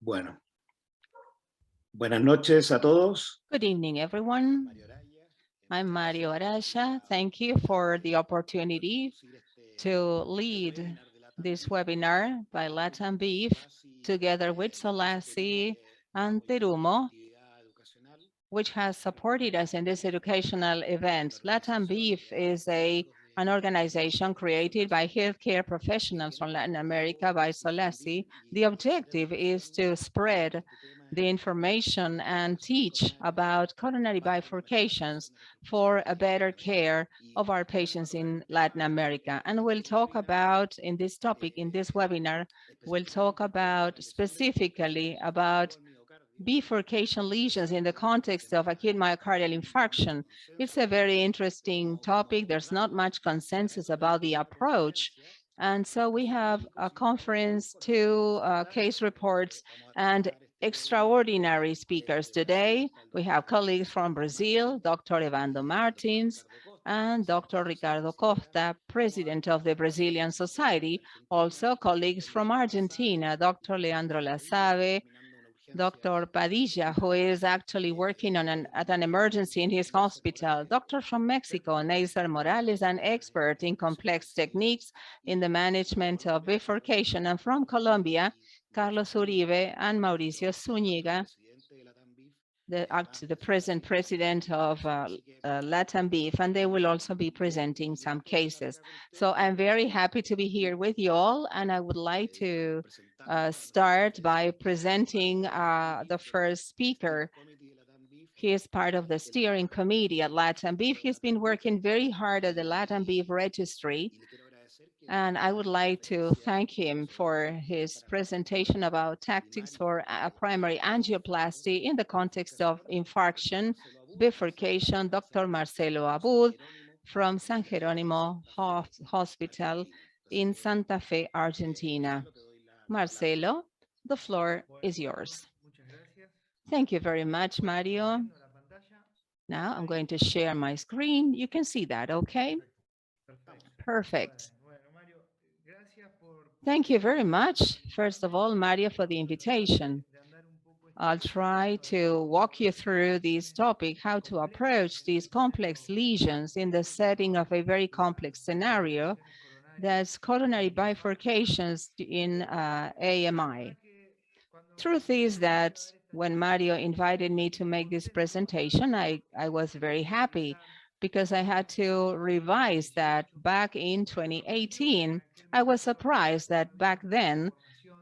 Bueno, buenas noches a todos. Good evening, everyone. I'm Mario Araya. Thank you for the opportunity to lead this webinar by Latambif together with SOLACI and Terumo, which has supported us in this educational event. Latambif is an organization created by healthcare professionals from Latin America by SOLACI. The objective is to spread the information and teach about coronary bifurcations for a better care of our patients in Latin America. And we'll talk about, in this topic, in this webinar, we'll talk about specifically about bifurcation lesions in the context of acute myocardial infarction. It's a very interesting topic. There's not much consensus about the approach. And so we have a conference, two case reports, and extraordinary speakers today. We have colleagues from Brazil, Dr. Evandro Martins, and Dr. Ricardo Costa, president of the Brazilian Society. Also colleagues from Argentina, Dr. Leandro Lasave, Dr. Padilla, who is actually working on at an emergency in his hospital. Doctor from Mexico, Neisser Morales, an expert in complex techniques in the management of bifurcation. And from Colombia, Carlos Uribe and Mauricio Zuñiga, the present president of Latambif, and they will also be presenting some cases. So I'm very happy to be here with you all, and I would like to start by presenting the first speaker. He is part of the steering committee at Latambif. He's been working very hard at the Latambif registry, and I would like to thank him for his presentation about tactics for primary angioplasty in the context of infarction, bifurcation, Dr. Marcelo Abud from San Jerónimo Hospital in Santa Fe, Argentina. Marcelo, the floor is yours. Thank you very much, Mario. Now I'm going to share my screen. You can see that, okay? Perfect. Thank you very much, first of all, Mario, for the invitation. I'll try to walk you through this topic, how to approach these complex lesions in the setting of a very complex scenario, that's coronary bifurcations in AMI. Truth is that when Mario invited me to make this presentation, I was very happy because I had to revise that back in 2018. I was surprised that back then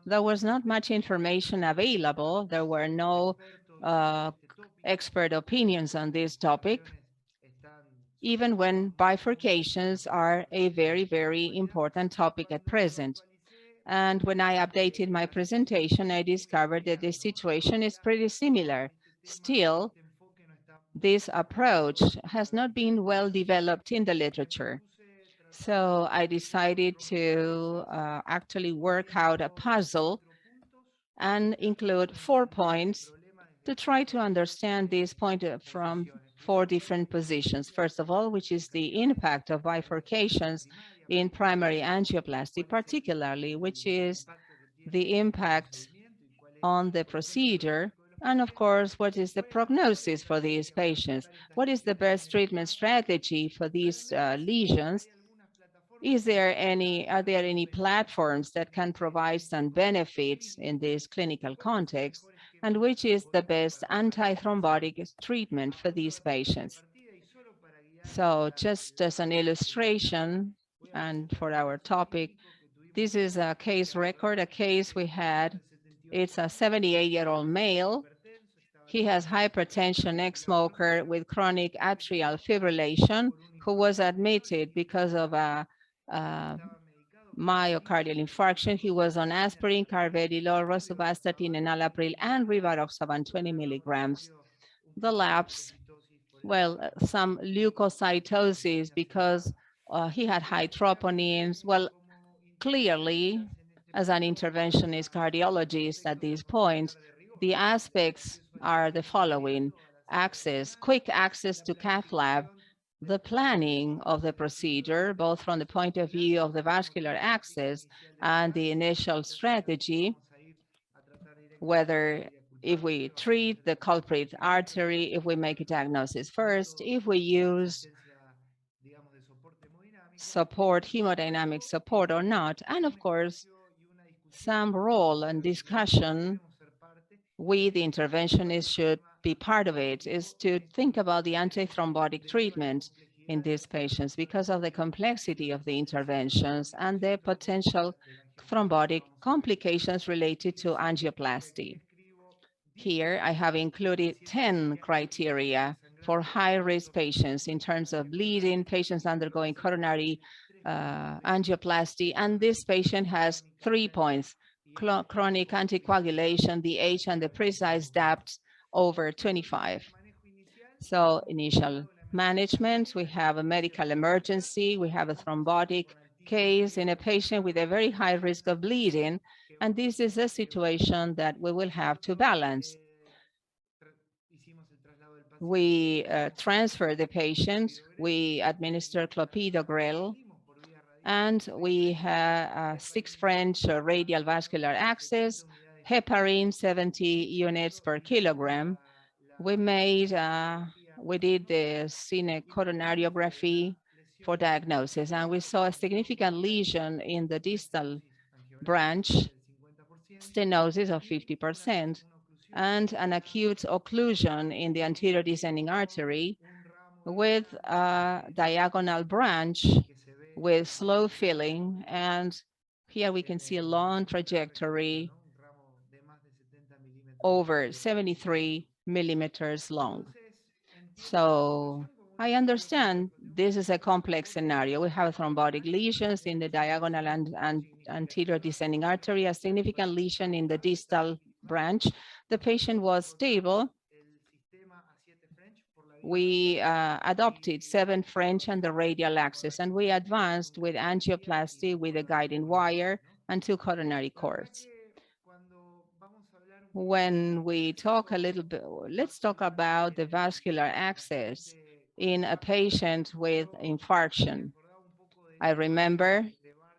there was not much information available. There were no expert opinions on this topic, even when bifurcations are a very, very important topic at present. And when I updated my presentation, I discovered that the situation is pretty similar. Still, this approach has not been well developed in the literature. So I decided to actually work out a puzzle and include 4 points to try to understand this point from 4 different positions. First of all, which is the impact of bifurcations in primary angioplasty, particularly, which is the impact on the procedure, and of course, what is the prognosis for these patients? What is the best treatment strategy for these lesions? Are there any platforms that can provide some benefits in this clinical context? And which is the best antithrombotic treatment for these patients? So just as an illustration, and for our topic, this is a case record, a case we had. It's a 78-year-old male. He has hypertension, ex-smoker with chronic atrial fibrillation, who was admitted because of a myocardial infarction. He was on aspirin, carvedilol, rosuvastatin, enalapril, and rivaroxaban 20 milligrams. The labs, well, some leukocytosis because he had high troponins. Well, clearly, as an interventionist cardiologist at this point, the aspects are the following: access, quick access to cath lab, the planning of the procedure, both from the point of view of the vascular access and the initial strategy. whether if we treat the culprit artery, if we make a diagnosis first, if we use support, hemodynamic support or not, and of course, some role and discussion we, the interventionists, should be part of it, is to think about the antithrombotic treatment in these patients because of the complexity of the interventions and the potential thrombotic complications related to angioplasty. Here, I have included 10 criteria for high-risk patients in terms of bleeding, patients undergoing coronary angioplasty, and this patient has 3 points: chronic anticoagulation, the age, and the precise depth over 25. So initial management, we have a medical emergency, we have a thrombotic case in a patient with a very high risk of bleeding, and this is a situation that we will have to balance. We transfer the patient, we administer clopidogrel, and we have 6 French radial vascular access, heparin 70 units per kilogram. We did the coronariography for diagnosis, and we saw a significant lesion in the distal branch, stenosis of 50%, and an acute occlusion in the anterior descending artery with a diagonal branch with slow filling. And here we can see a long trajectory over 73 millimeters long. So I understand this is a complex scenario. We have thrombotic lesions in the diagonal and anterior descending artery, a significant lesion in the distal branch. The patient was stable. We adopted 7 French and the radial axis, and we advanced with angioplasty with a guiding wire and 2 coronary cords. When we talk a little bit, let's talk about the vascular access in a patient with infarction. I remember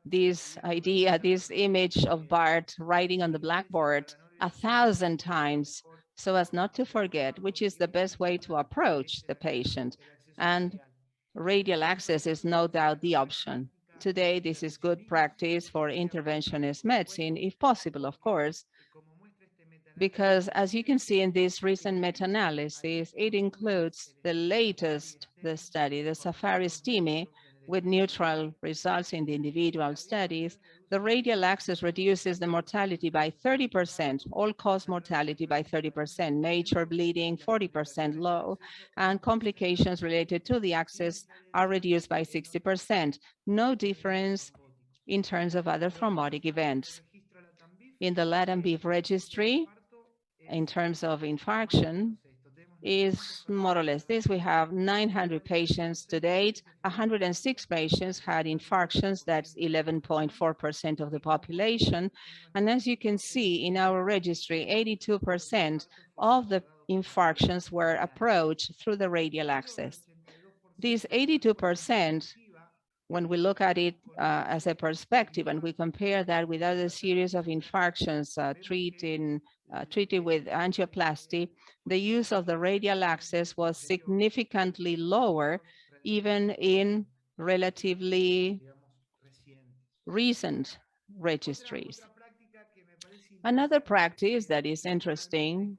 this idea, this image of Bart writing on the blackboard 1,000 times so as not to forget, which is the best way to approach the patient. And radial access is no doubt the option. Today, this is good practice for interventionist medicine, if possible, of course, because as you can see in this recent meta-analysis, it includes the latest, the study, the Safari STEMI, with neutral results in the individual studies. The radial access reduces the mortality by 30%, all-cause mortality by 30%, major bleeding 40% low, and complications related to the access are reduced by 60%. No difference in terms of other thrombotic events. In the Latambif registry, in terms of infarction, is more or less this. We have 900 patients to date. 106 patients had infarctions. That's 11.4% of the population. And as you can see in our registry, 82% of the infarctions were approached through the radial access. These 82%, when we look at it as a perspective and we compare that with other series of infarctions treated with angioplasty, the use of the radial access was significantly lower, even in relatively recent registries. Another practice that is interesting,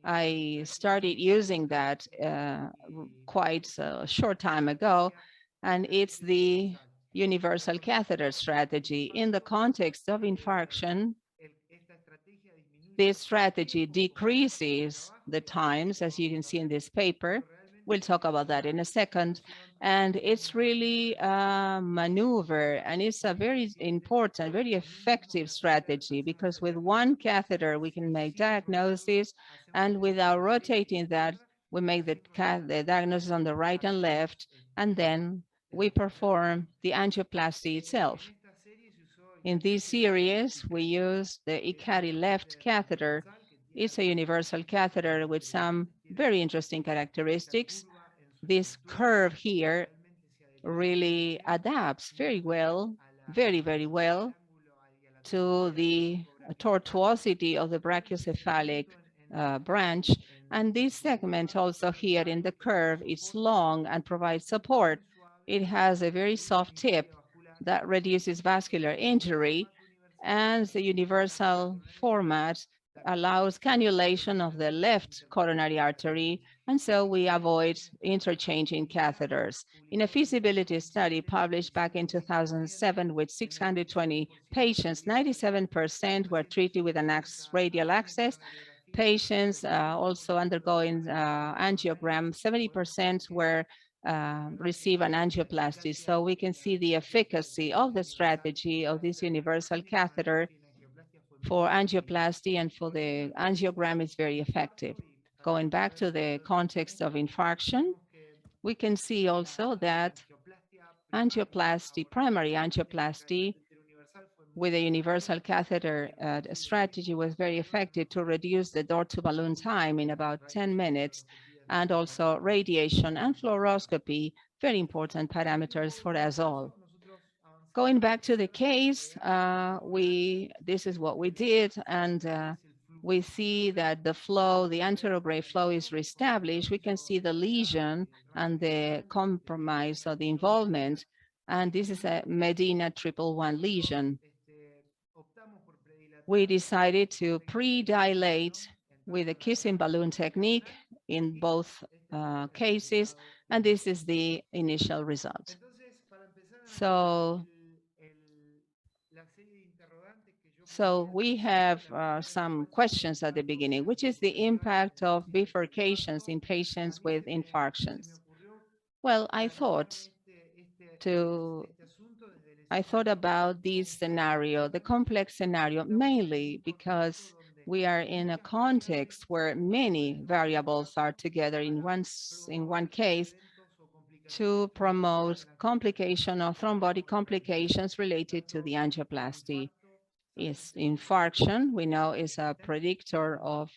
I started using that quite a short time ago, and it's the universal catheter strategy. In the context of infarction, this strategy decreases the times, as you can see in this paper. We'll talk about that in a second. And it's really a maneuver, and it's a very important, very effective strategy, because with one catheter, we can make diagnosis, and without rotating that, we make the diagnosis on the right and left, and then we perform the angioplasty itself. In this series, we use the Ikari left catheter. It's a universal catheter with some very interesting characteristics. This curve here really adapts very well, very well to the tortuosity of the brachiocephalic branch. And this segment also here in the curve is long and provides support. It has a very soft tip that reduces vascular injury, and the universal format allows cannulation of the left coronary artery, and so we avoid interchanging catheters. In a feasibility study published back in 2007 with 620 patients, 97% were treated with an radial access. Patients also undergoing angiogram, 70% were receive an angioplasty. So we can see the efficacy of the strategy of this universal catheter for angioplasty and for the angiogram is very effective. Going back to the context of infarction, we can see also that angioplasty, primary angioplasty with a universal catheter strategy was very effective to reduce the door to balloon time in about 10 minutes, and also radiation and fluoroscopy, very important parameters for us all. Going back to the case, this is what we did, and we see that the flow, the anterograde flow is reestablished. We can see the lesion and the compromise of the involvement, and this is a Medina 111 lesion. We decided to pre-dilate with a kissing balloon technique in both cases, and this is the initial result. So we have some questions at the beginning, which is the impact of bifurcations in patients with infarctions. Well, I thought about this scenario, the complex scenario, mainly because we are in a context where many variables are together in one case to promote complication or thrombotic complications related to the angioplasty. Infarction, we know, is a predictor of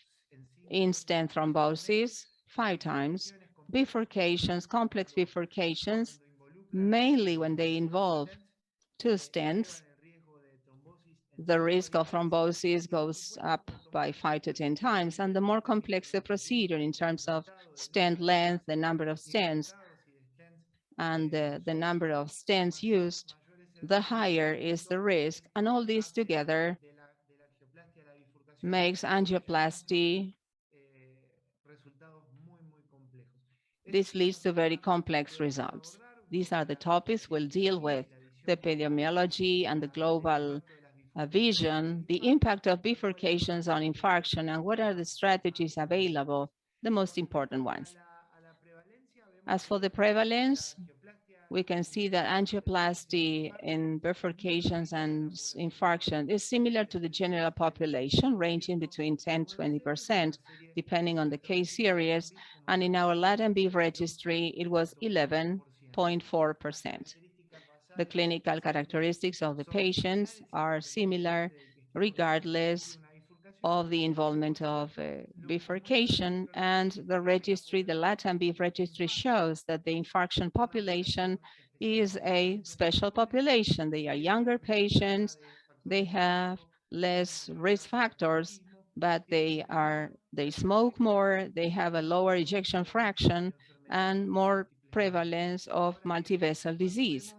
in-stent thrombosis 5 times. Bifurcations, complex bifurcations, mainly when they involve 2 stents, the risk of thrombosis goes up by 5 to 10 times. And the more complex the procedure in terms of stent length, the number of stents, and the number of stents used, the higher is the risk. And all this together makes angioplasty. This leads to very complex results. These are the topics we'll deal with: the epidemiology and the global vision, the impact of bifurcations on infarction, and what are the strategies available, the most important ones. As for the prevalence, we can see that angioplasty in bifurcations and infarction is similar to the general population, ranging between 10 to 20%, depending on the case series. And in our Latambif registry, it was 11.4%. The clinical characteristics of the patients are similar regardless of the involvement of bifurcation, and the registry, the Latambif registry, shows that the infarction population is a special population. They are younger patients, they have less risk factors, but they smoke more, they have a lower ejection fraction, and more prevalence of multivessel disease.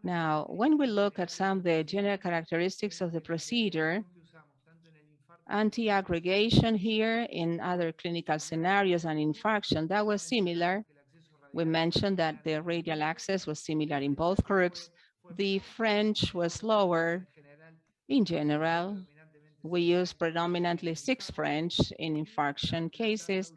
Now, when we look at some of the general characteristics of the procedure, anti-aggregation here in other clinical scenarios and infarction, that was similar. We mentioned that the radial access was similar in both groups. The French was lower. In general, we use predominantly 6 French in infarction cases,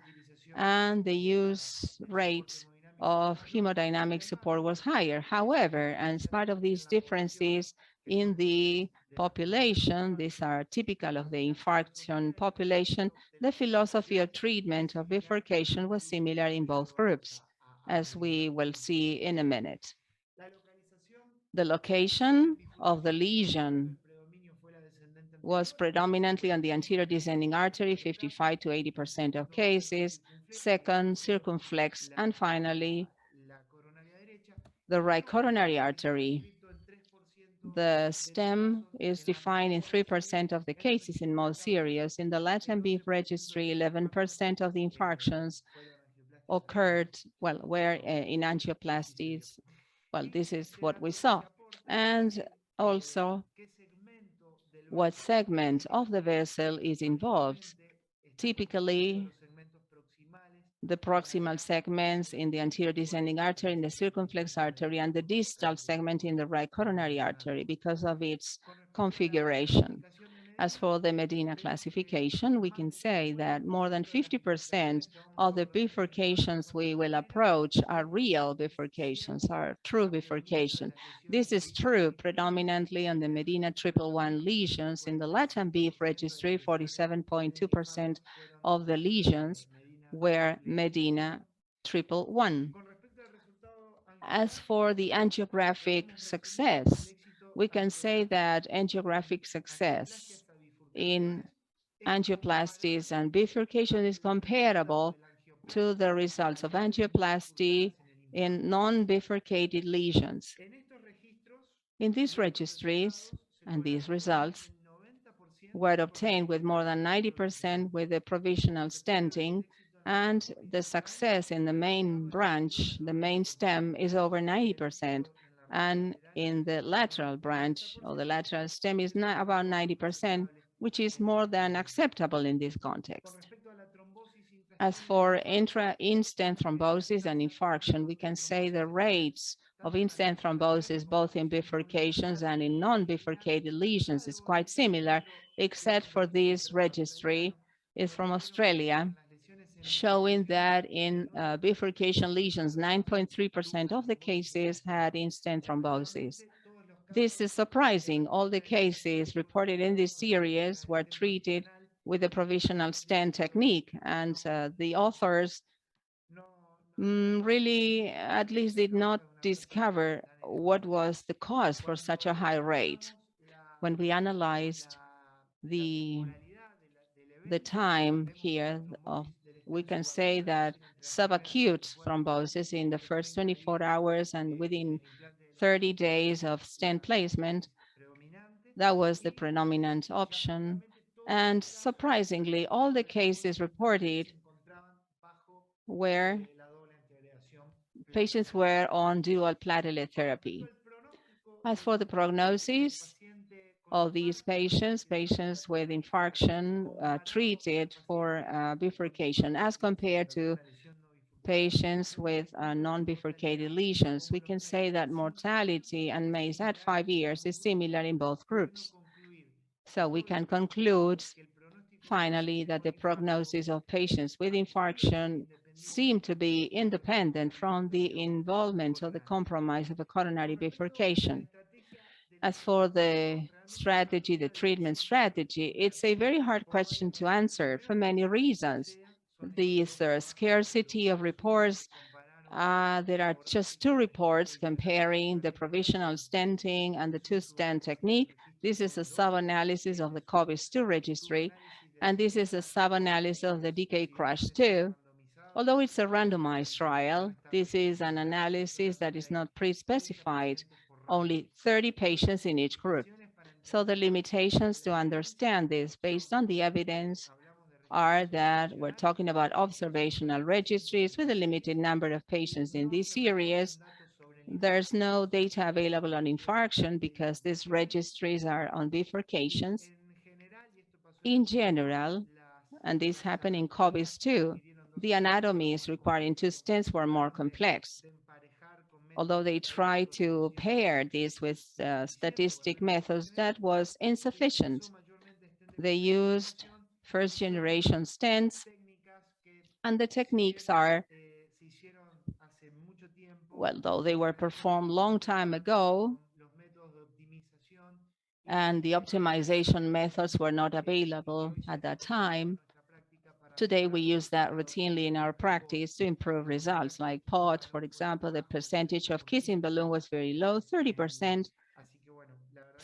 and the use rate of hemodynamic support was higher. However, as part of these differences in the population, these are typical of the infarction population, the philosophy of treatment of bifurcation was similar in both groups, as we will see in a minute. The location of the lesion was predominantly on the anterior descending artery, 55 to 80% of cases, second, circumflex, and finally, the right coronary artery. The stem is defined in 3% of the cases in most serious. In the Latambif registry, 11% of the infarctions occurred, well, were in angioplasties. Well, this is what we saw. And also what segment of the vessel is involved. Typically, the proximal segments in the anterior descending artery, in the circumflex artery, and the distal segment in the right coronary artery because of its configuration. As for the Medina classification, we can say that more than 50% of the bifurcations we will approach are real bifurcations, are true bifurcation. This is true predominantly on the Medina 111 lesions. In the Latambif registry, 47.2% of the lesions were Medina 111. As for the angiographic success, we can say that angiographic success in angioplasties and bifurcation is comparable to the results of angioplasty in non-bifurcated lesions. In these registries and these results were obtained with more than 90% with the provisional stenting, and the success in the main branch, the main stem, is over 90%. And in the lateral branch or the lateral stem is about 90%, which is more than acceptable in this context. As for intra-instant thrombosis and infarction, we can say the rates of instant thrombosis, both in bifurcations and in non-bifurcated lesions, is quite similar, except for this registry is from Australia, showing that in bifurcation lesions, 9.3% of the cases had instant thrombosis. This is surprising. All the cases reported in this series were treated with the provisional stent technique, and the authors really at least did not discover what was the cause for such a high rate. When we analyzed the time here of, we can say that subacute thrombosis in the first 24 hours and within 30 days of stent placement, that was the predominant option. And surprisingly, all the cases reported were patients were on dual platelet therapy. As for the prognosis of these patients, patients with infarction treated for bifurcation as compared to patients with non-bifurcated lesions, we can say that mortality and MACE at 5 years is similar in both groups. So we can conclude finally that the prognosis of patients with infarction seem to be independent from the involvement or the compromise of a coronary bifurcation. As for the strategy, the treatment strategy, it's a very hard question to answer for many reasons. These scarcity of reports. There are just 2 reports comparing the provisional stenting and the 2-stent technique. This is a sub-analysis of the COVID-2 registry, and this is a sub-analysis of the DK Crash 2. Although it's a randomized trial, this is an analysis that is not pre-specified, only 30 patients in each group. So the limitations to understand this based on the evidence are that we're talking about observational registries with a limited number of patients in this series. There's no data available on infarction because these registries are on bifurcations. In general, and this happened in COVID too, the anatomies requiring 2 stents were more complex. Although they tried to pair this with statistic methods, that was insufficient. They used first-generation stents, and the techniques are, well, though they were performed long time ago, and the optimization methods were not available at that time. Today, we use that routinely in our practice to improve results, like POT, for example, the percentage of kissing balloon was very low, 30%.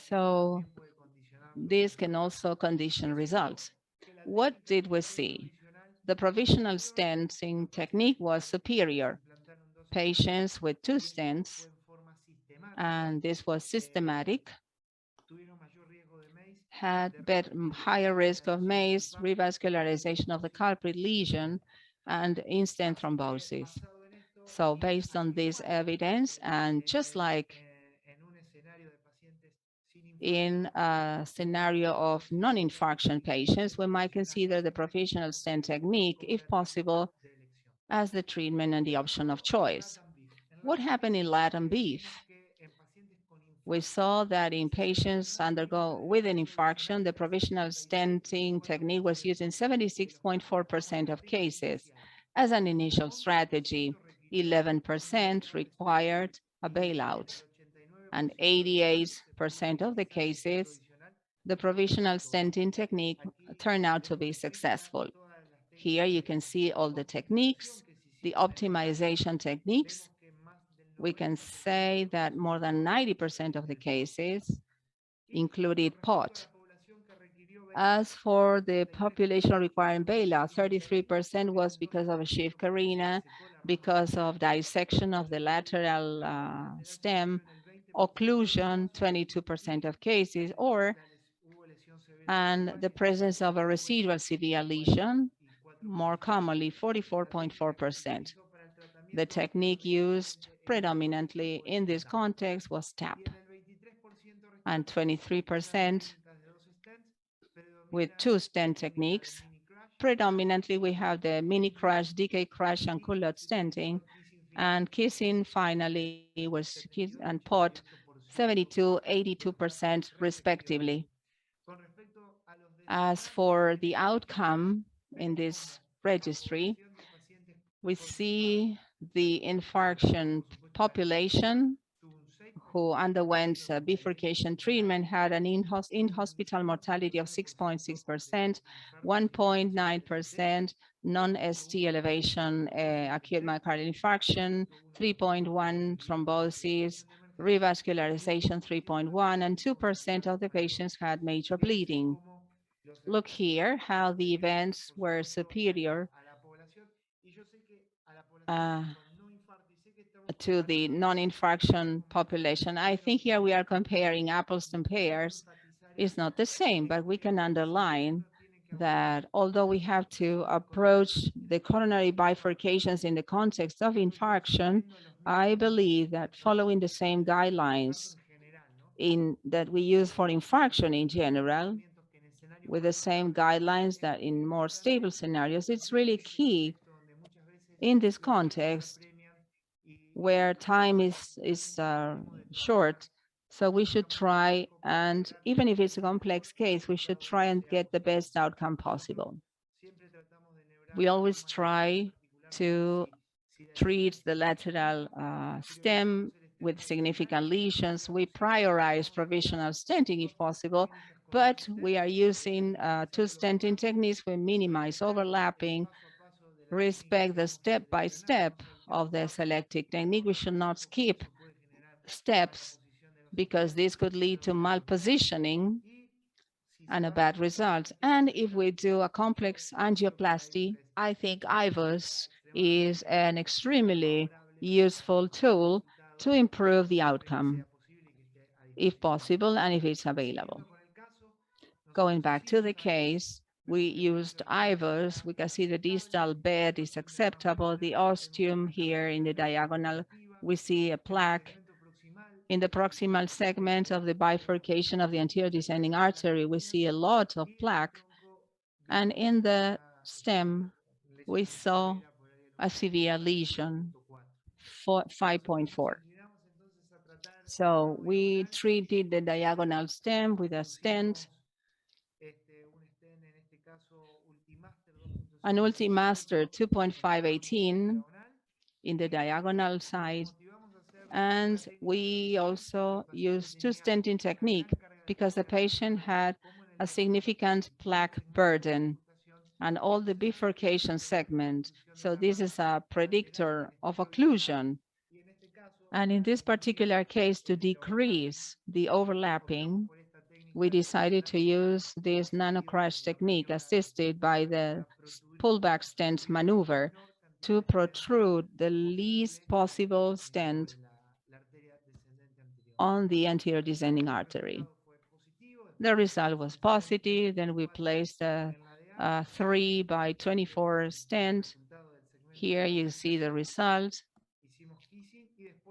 So this can also condition results. What did we see? The provisional stenting technique was superior. Patients with 2 stents, and this was systematic. had higher risk of MACE, revascularization of the culprit lesion, and instant thrombosis. So based on this evidence, and just like in a scenario of non-infarction patients, we might consider the provisional stent technique, if possible, as the treatment and the option of choice. What happened in Latambif? We saw that in patients with an infarction, the provisional stenting technique was used in 76.4% of cases. As an initial strategy, 11% required a bailout, and 88% of the cases, the provisional stenting technique turned out to be successful. Here you can see all the techniques, the optimization techniques. We can say that more than 90% of the cases included POT. As for the population requiring bailout, 33% was because of a shift carina, because of dissection of the lateral stem, occlusion, 22% of cases, and the presence of a residual severe lesion, more commonly 44.4%. The technique used predominantly in this context was TAP, and 23% with two stent techniques. Predominantly, we have the mini crash, decay crash, and culotte stenting, and kissing finally was and POT 72, 82% respectively. As for the outcome in this registry, we see the infarction population who underwent bifurcation treatment had an in-hospital mortality of 6.6%, 1.9% non-ST elevation, acute myocardial infarction, 3.1 thrombosis, revascularization 3.1, and 2% of the patients had major bleeding. Look here how the events were superior to the non-infarction population. I think here we are comparing apples and pears. It's not the same, but we can underline that although we have to approach the coronary bifurcations in the context of infarction, I believe that following the same guidelines that we use for infarction in general, with the same guidelines that in more stable scenarios, it's really key in this context where time is short. So we should try, and even if it's a complex case, we should try and get the best outcome possible. We always try to treat the lateral stem with significant lesions. We prioritize provisional stenting if possible, but we are using two stenting techniques. We minimize overlapping, respect the step-by-step of the selected technique. We should not skip steps because this could lead to malpositioning and a bad result. And if we do a complex angioplasty, I think IVUS is an extremely useful tool to improve the outcome, if possible, and if it's available. Going back to the case, we used IVUS. We can see the distal bed is acceptable. The ostium here in the diagonal, we see a plaque. In the proximal segment of the bifurcation of the anterior descending artery, we see a lot of plaque. And in the stem, we saw a severe lesion, 5.4. So we treated the diagonal stem with a stent, an Ultimaster 2.518 in the diagonal side. And we also used two stenting technique because the patient had a significant plaque burden and all the bifurcation segment. So this is a predictor of occlusion. And in this particular case, to decrease the overlapping, we decided to use this nanocrash technique assisted by the pullback stent maneuver to protrude the least possible stent on the anterior descending artery. The result was positive. Then we placed a 3/24 stent. Here you see the result.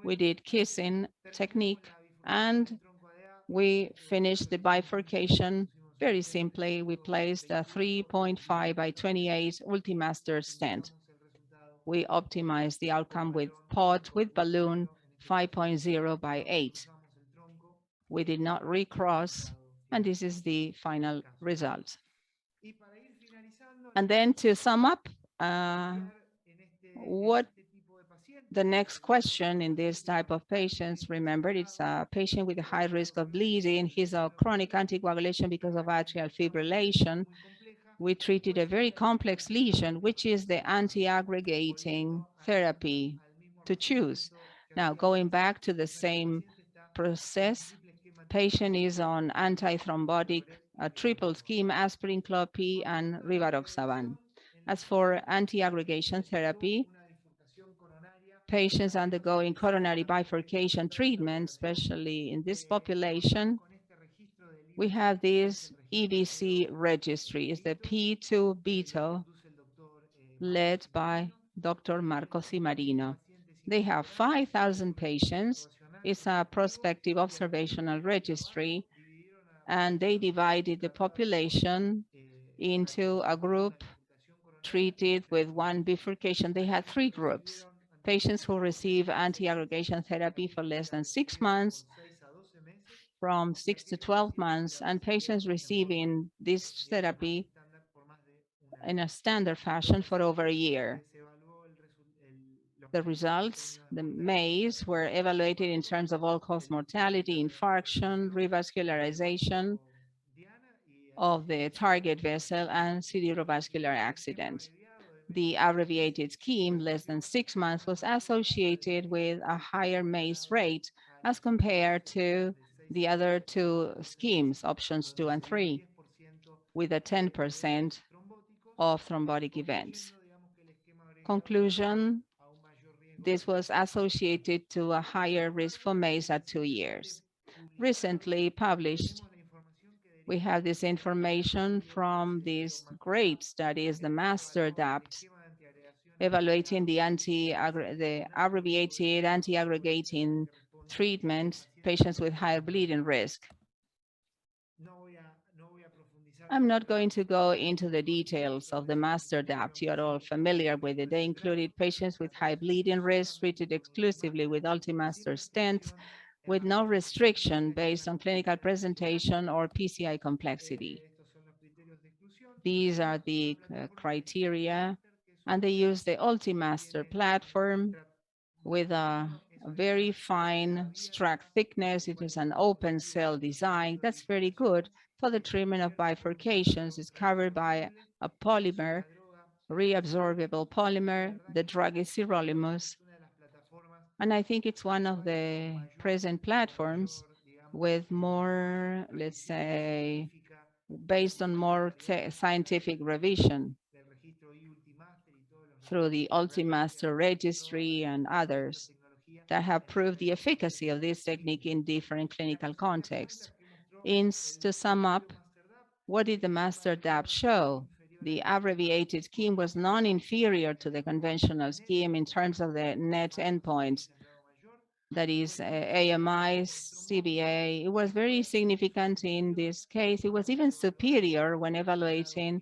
We did kissing technique and we finished the bifurcation very simply. We placed a 3.5/28 Ultimaster stent. We optimized the outcome with pod with balloon 5.0/8. We did not recross, and this is the final result. And then to sum up, what the next question in this type of patients, remember, it's a patient with a high risk of bleeding. He's a chronic anticoagulation because of atrial fibrillation. We treated a very complex lesion, which is the anti-aggregating therapy to choose. Now, going back to the same process, patient is on antithrombotic, a triple scheme, aspirin, clopidogrel, and rivaroxaban. As for anti-aggregation therapy, patients undergoing coronary bifurcation treatment, especially in this population, we have this EBC registry. It's the P2 beta led by Dr. Marco Cimarino. They have 5,000 patients. It's a prospective observational registry, and they divided the population into a group treated with one bifurcation. They had 3 groups: patients who receive anti-aggregation therapy for less than 6 months, from 6 to 12 months, and patients receiving this therapy in a standard fashion for over a year. The results, the MACE, were evaluated in terms of all-cause mortality, infarction, revascularization of the target vessel, and cerebrovascular accident. The abbreviated scheme, less than 6 months, was associated with a higher MACE rate as compared to the other 2 schemes, options 2 and 3, with a 10% of thrombotic events. Conclusion, this was associated to a higher risk for MACE at 2 years. Recently published, we have this information from these great studies, the MASTER-DAPT, evaluating the abbreviated anti-aggregating treatment, patients with higher bleeding risk. I'm not going to go into the details of the MASTER-DAPT. You are all familiar with it. They included patients with high bleeding risk treated exclusively with Ultimaster stents, with no restriction based on clinical presentation or PCI complexity. These are the criteria, and they use the Ultimaster platform with a very fine struct thickness. It is an open cell design. That's very good for the treatment of bifurcations. It's covered by a polymer, reabsorbable polymer. The drug is sirolimus. And I think it's one of the present platforms with more, let's say, based on more scientific revision through the Ultimaster registry and others that have proved the efficacy of this technique in different clinical contexts. To sum up, what did the MASTER-DAPT show? The abbreviated scheme was non-inferior to the conventional scheme in terms of the net endpoints, that is AMI, CBA. It was very significant in this case. It was even superior when evaluating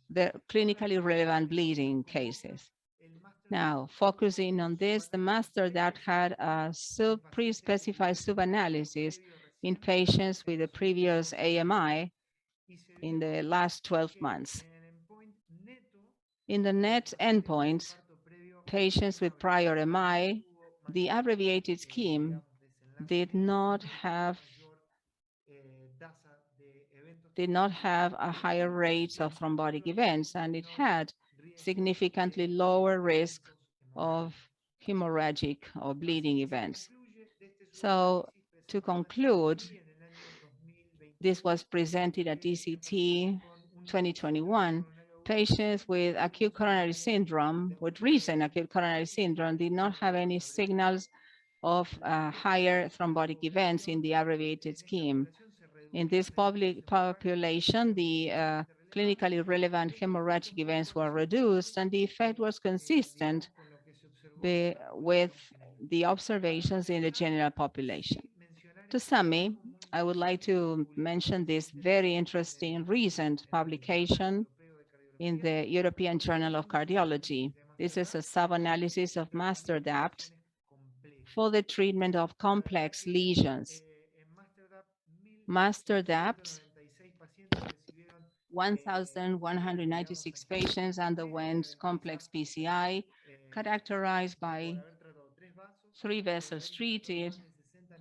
the clinically relevant bleeding cases. Now, focusing on this, the MASTER-DAPT had a pre-specified sub-analysis in patients with a previous AMI in the last 12 months. In the net endpoints, patients with prior MI, the abbreviated scheme did not have a higher rate of thrombotic events, and it had significantly lower risk of hemorrhagic or bleeding events. So to conclude, this was presented at DCT 2021. Patients with acute coronary syndrome, with recent acute coronary syndrome, did not have any signals of higher thrombotic events in the abbreviated scheme. In this public population, the clinically relevant hemorrhagic events were reduced, and the effect was consistent with the observations in the general population. To sum me, I would like to mention this very interesting recent publication in the European Journal of Cardiology. This is a sub-analysis of MASTERDAPT for the treatment of complex lesions. MASTERDAPT, 1,196 patients underwent complex PCI, characterized by 3 vessels treated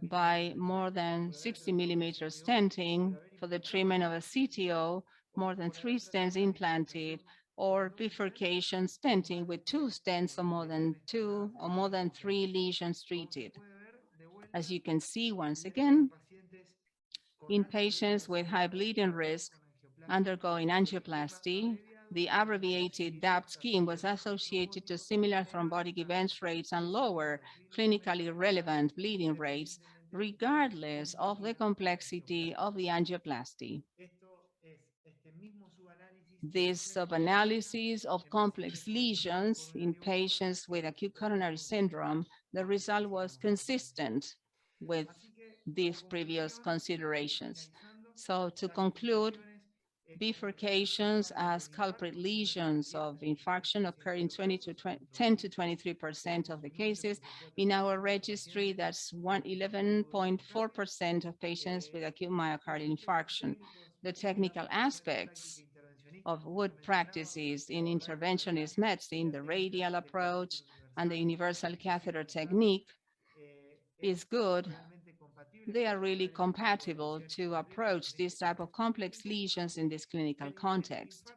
by more than 60 millimeter stenting for the treatment of a CTO, more than 3 stents implanted, or bifurcation stenting with 2 stents or more than 2 or more than 3 lesions treated. As you can see, once again, in patients with high bleeding risk undergoing angioplasty, the abbreviated DAPT scheme was associated to similar thrombotic event rates and lower clinically relevant bleeding rates, regardless of the complexity of the angioplasty. This sub-analysis of complex lesions in patients with acute coronary syndrome, the result was consistent with these previous considerations. So to conclude, bifurcations as culprit lesions of infarction occur in 10 to 23% of the cases. In our registry, that's 11.4% of patients with acute myocardial infarction. The technical aspects of good practices in interventionist medicine, the radial approach and the universal catheter technique is good. They are really compatible to approach this type of complex lesions in this clinical context.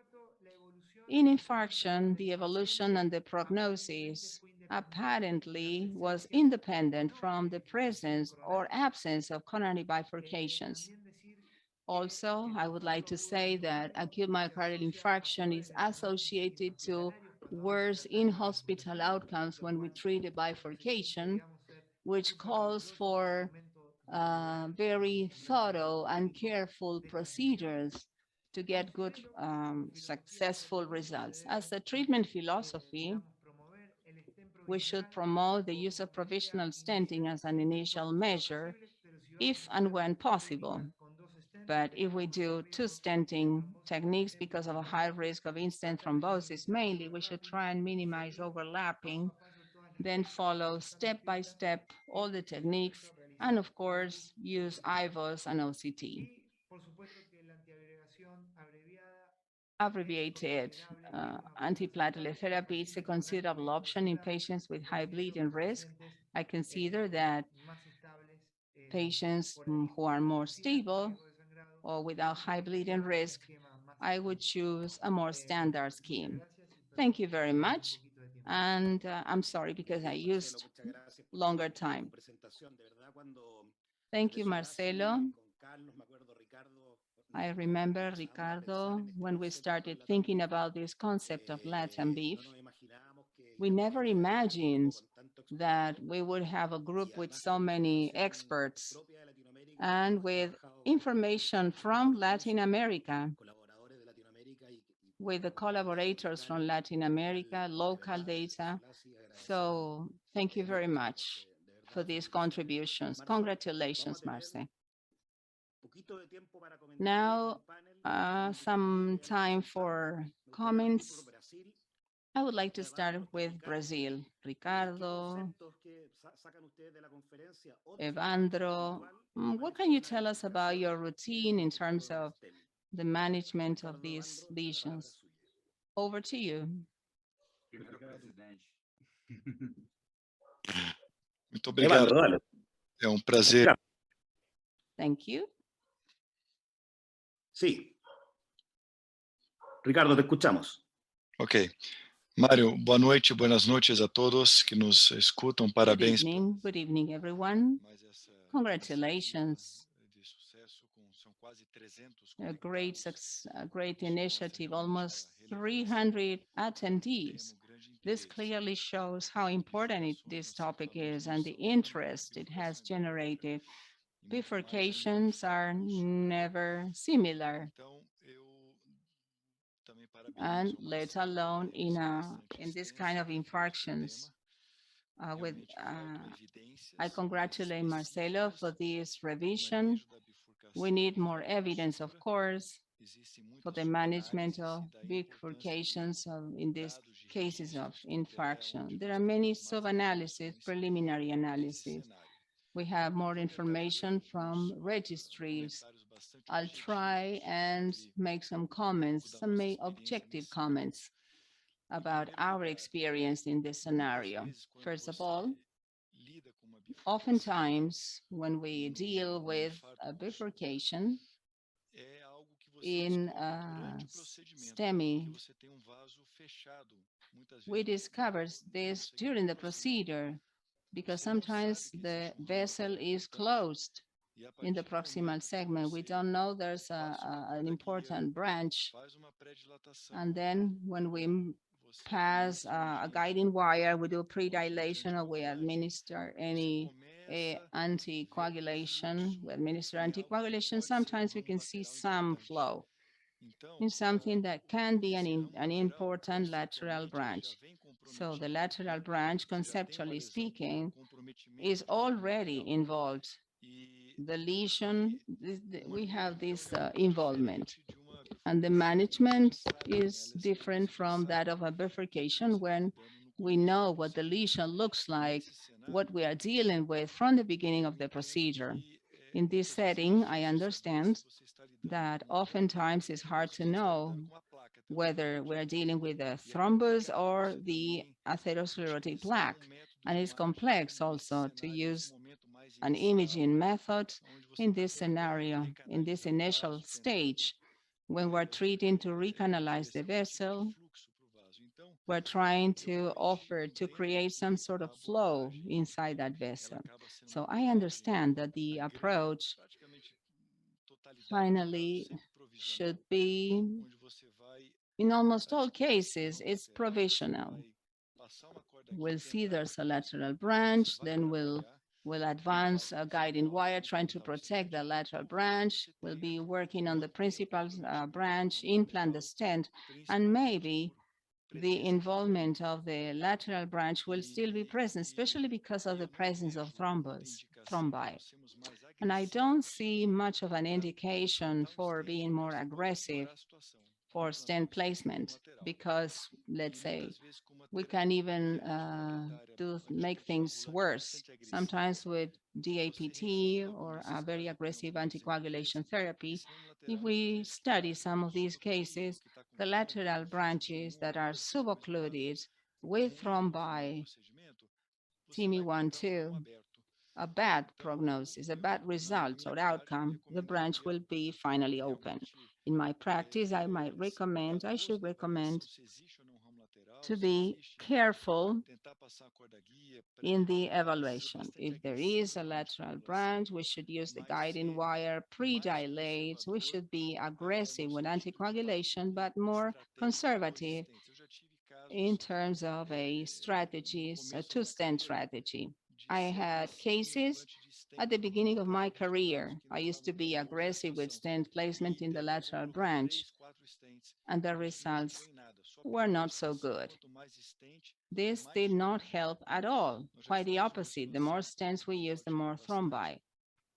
In infarction, the evolution and the prognosis apparently was independent from the presence or absence of coronary bifurcations. Also, I would like to say that acute myocardial infarction is associated to worse in-hospital outcomes when we treat a bifurcation, which calls for very thorough and careful procedures to get good, successful results. As a treatment philosophy, we should promote the use of provisional stenting as an initial measure, if and when possible. But if we do 2 stenting techniques because of a high risk of in-stent thrombosis, mainly, we should try and minimize overlapping, then follow step by step all the techniques, and of course, use IVOS and OCT. Abbreviated antiplatelet therapy is a considerable option in patients with high bleeding risk. I consider that patients who are more stable or without high bleeding risk, I would choose a more standard scheme. Thank you very much. And I'm sorry because I used longer time. Thank you, Marcelo. I remember, Ricardo, when we started thinking about this concept of Latambif, we never imagined that we would have a group with so many experts and with information from Latin America, with the collaborators from Latin America, local data. So thank you very much for these contributions. Congratulations, Marce. Now, some time for comments. I would like to start with Brazil. Ricardo, Evandro, what can you tell us about your routine in terms of the management of these lesions? Over to you. Muito obrigado. Evandro, É prazer. Thank you. Sí. Ricardo, te escuchamos. Ok. Mário, boa noite, buenas noches a todos que nos escutam. Parabéns. Good evening, everyone. Congratulations. A great initiative, almost 300 attendees. This clearly shows how important this topic is and the interest it has generated Bifurcations are never similar, and let alone in this kind of infarctions. I congratulate Marcelo for this revision. We need more evidence, of course, for the management of bifurcations in these cases of infarction. There are many sub-analyses, preliminary analysis. We have more information from registries. I'll try and make some comments, some objective comments about our experience in this scenario. First of all, oftentimes when we deal with a bifurcation in STEMI, we discover this during the procedure because sometimes the vessel is closed in the proximal segment. We don't know there's an important branch. And then when we pass a guiding wire, we do pre-dilation or we administer any anticoagulation. We administer anticoagulation. Sometimes we can see some flow in something that can be an important lateral branch. So the lateral branch, conceptually speaking, is already involved. The lesion, we have this involvement. And the management is different from that of a bifurcation when we know what the lesion looks like, what we are dealing with from the beginning of the procedure. In this setting, I understand that oftentimes it's hard to know whether we're dealing with a thrombus or the atherosclerotic plaque. And it's complex also to use an imaging method in this scenario, in this initial stage. When we're treating to recanalize the vessel, we're trying to create some sort of flow inside that vessel. So I understand that the approach finally should be, in almost all cases, it's provisional. We'll see there's a lateral branch, then we'll advance a guiding wire trying to protect the lateral branch. We'll be working on the principal branch, implant the stent, and maybe the involvement of the lateral branch will still be present, especially because of the presence of thrombi. And I don't see much of an indication for being more aggressive for stent placement because, let's say, we can even make things worse. Sometimes with DAPT or a very aggressive anticoagulation therapy, if we study some of these cases, the lateral branches that are suboccluded with thrombi, TIMI-1-2, a bad prognosis, a bad result or outcome, the branch will be finally open. In my practice, I should recommend to be careful in the evaluation. If there is a lateral branch, we should use the guiding wire, pre-dilate. We should be aggressive with anticoagulation, but more conservative in terms of a strategy, a two-stent strategy. I had cases at the beginning of my career. I used to be aggressive with stent placement in the lateral branch, and the results were not so good. This did not help at all. Quite the opposite. The more stents we use, the more thrombi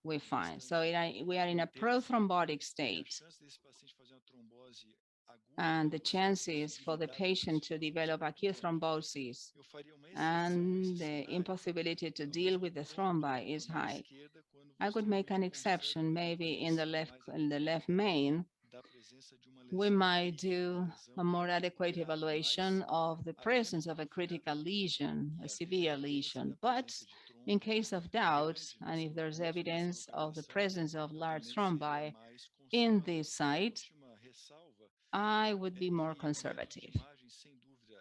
we find. So we are in a prothrombotic state. And the chances for the patient to develop acute thrombosis and the impossibility to deal with the thrombi is high. I would make an exception maybe in the left main. We might do a more adequate evaluation of the presence of a critical lesion, a severe lesion. But in case of doubt, and if there's evidence of the presence of large thrombi in this site, I would be more conservative.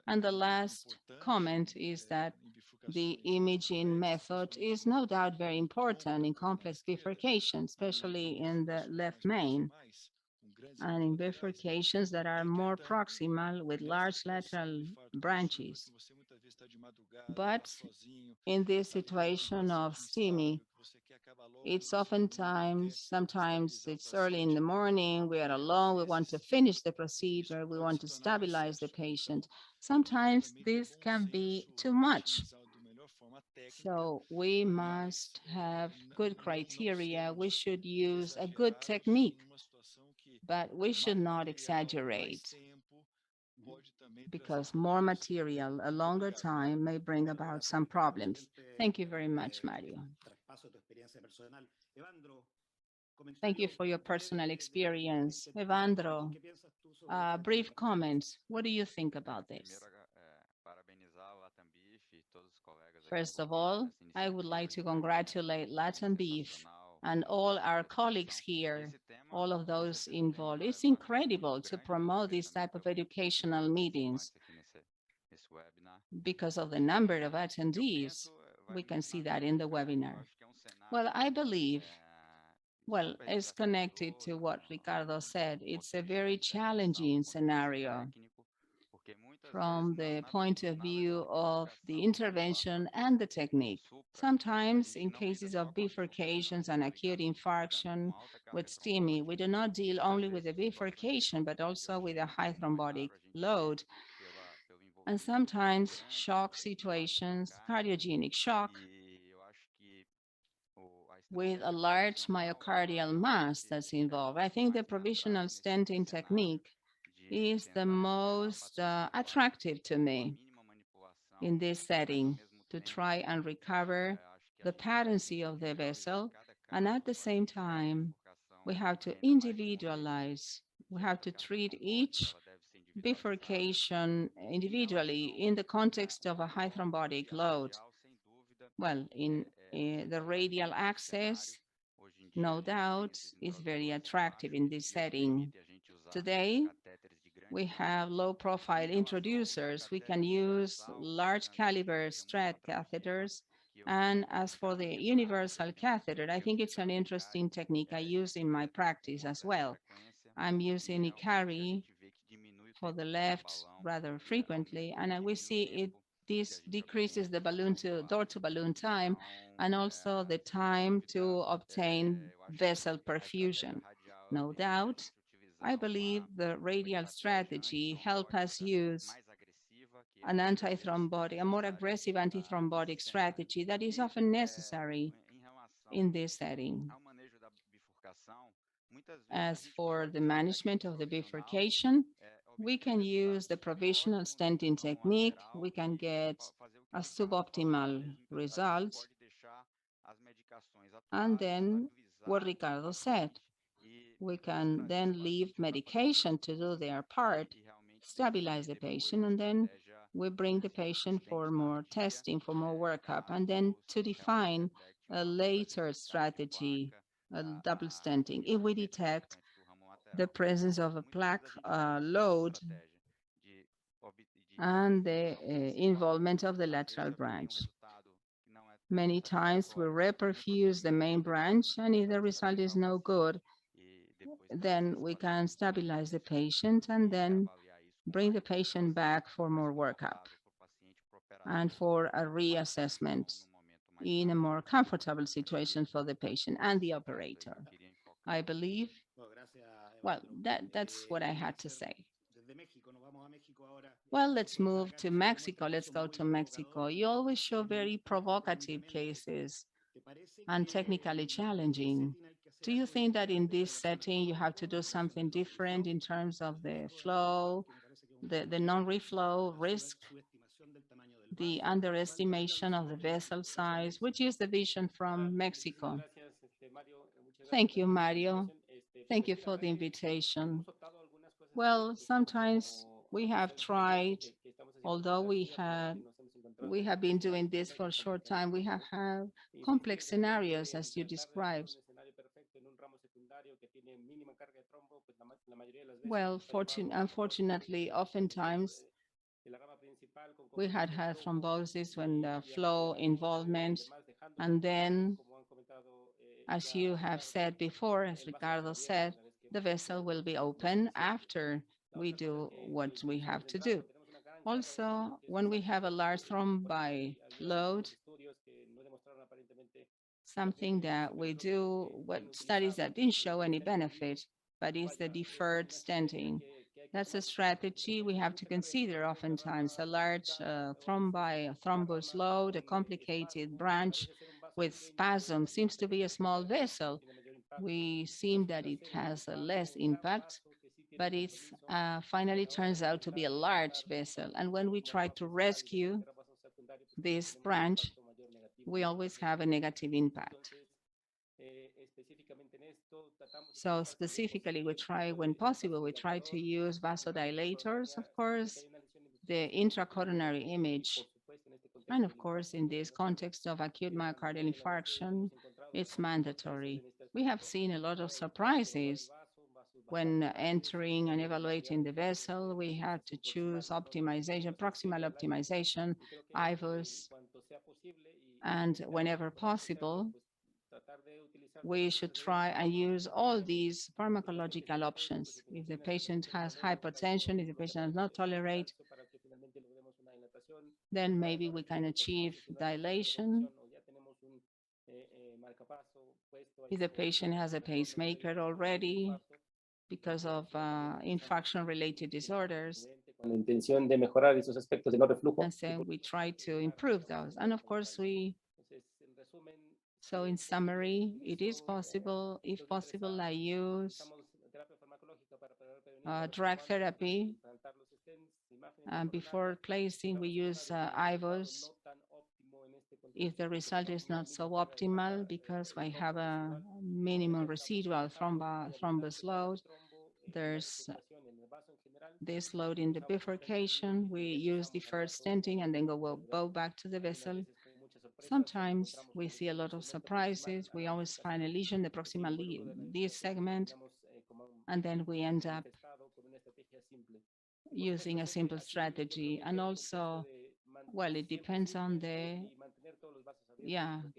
And the last comment is that the imaging method is no doubt very important in complex bifurcation, especially in the left main, and in bifurcations that are more proximal with large lateral branches. But in this situation of STEMI, It's oftentimes, sometimes it's early in the morning, we are alone, we want to finish the procedure, we want to stabilize the patient. Sometimes this can be too much. So we must have good criteria. We should use a good technique, but we should not exaggerate because more material, a longer time may bring about some problems. Thank you very much, Mario. Thank you for your personal experience. Evandro, brief comments. What do you think about this? First of all, I would like to congratulate Latambif and all our colleagues here, all of those involved. It's incredible to promote this type of educational meetings because of the number of attendees. We can see that in the webinar. Well, I believe, well, it's connected to what Ricardo said. It's a very challenging scenario from the point of view of the intervention and the technique. Sometimes in cases of bifurcations and acute infarction with STEMI, we do not deal only with the bifurcation, but also with a high thrombotic load. And sometimes shock situations, cardiogenic shock, with a large myocardial mass that's involved. I think the provisional stenting technique is the most attractive to me in this setting, to try and recover the patency of the vessel. And at the same time, we have to individualize, we have to treat each bifurcation individually in the context of a high thrombotic load. Well, in the radial access, no doubt, is very attractive in this setting. Today, we have low-profile introducers. We can use large caliber Strat catheters. And as for the universal catheter, I think it's an interesting technique I use in my practice as well. I'm using Icari for the left rather frequently, and we see this decreases the balloon to door-to-balloon time and also the time to obtain vessel perfusion. No doubt, I believe the radial strategy help us use an antithrombotic, a more aggressive antithrombotic strategy that is often necessary in this setting. As for the management of the bifurcation, we can use the provisional stenting technique. We can get a suboptimal result. And then what Ricardo said, we can then leave medication to do their part, stabilize the patient, and then we bring the patient for more testing, for more workup, and then to define a later strategy, a double stenting, if we detect the presence of a plaque load and the involvement of the lateral branch. Many times we reperfuse the main branch, and if the result is no good, then we can stabilize the patient and then bring the patient back for more workup and for a reassessment in a more comfortable situation for the patient and the operator. I believe, well, that's what I had to say. Well, let's move to Mexico. Let's go to Mexico. You always show very provocative cases and technically challenging. Do you think that in this setting you have to do something different in terms of the flow, the non-reflow risk, the underestimation of the vessel size? Which is the vision from Mexico? Thank you, Mario. Thank you for the invitation. Well, sometimes we have tried, although we have been doing this for a short time, we have had complex scenarios as you described. Well, unfortunately, oftentimes we had thrombosis when the flow involvement, and then, as you have said before, as Ricardo said, the vessel will be open after we do what we have to do. Also, when we have a large thrombi load, something that we do, what studies that didn't show any benefit, but it's the deferred stenting. That's a strategy we have to consider oftentimes. A large thrombus load, a complicated branch with spasm seems to be a small vessel. We seem that it has a less impact, but it's finally turns out to be a large vessel. And when we try to rescue this branch, we always have a negative impact. So specifically, we try, when possible, we try to use vasodilators, of course, the intracoronary image. And of course, in this context of acute myocardial infarction, it's mandatory. We have seen a lot of surprises when entering and evaluating the vessel. We have to choose optimization, proximal optimization, IVUS, and whenever possible, we should try and use all these pharmacological options. If the patient has hypertension, if the patient does not tolerate, then maybe we can achieve dilation. If the patient has a pacemaker already because of infarction-related disorders, and so we try to improve those. And of course, so in summary, it is possible, if possible, I use drug therapy. Before placing, we use IVUS. If the result is not so optimal because I have a minimum residual thrombus load, there's this load in the bifurcation. We use deferred stenting and then go back to the vessel. Sometimes we see a lot of surprises. We always find a lesion, the proximal this segment, and then we end up using a simple strategy. And also, well, it depends on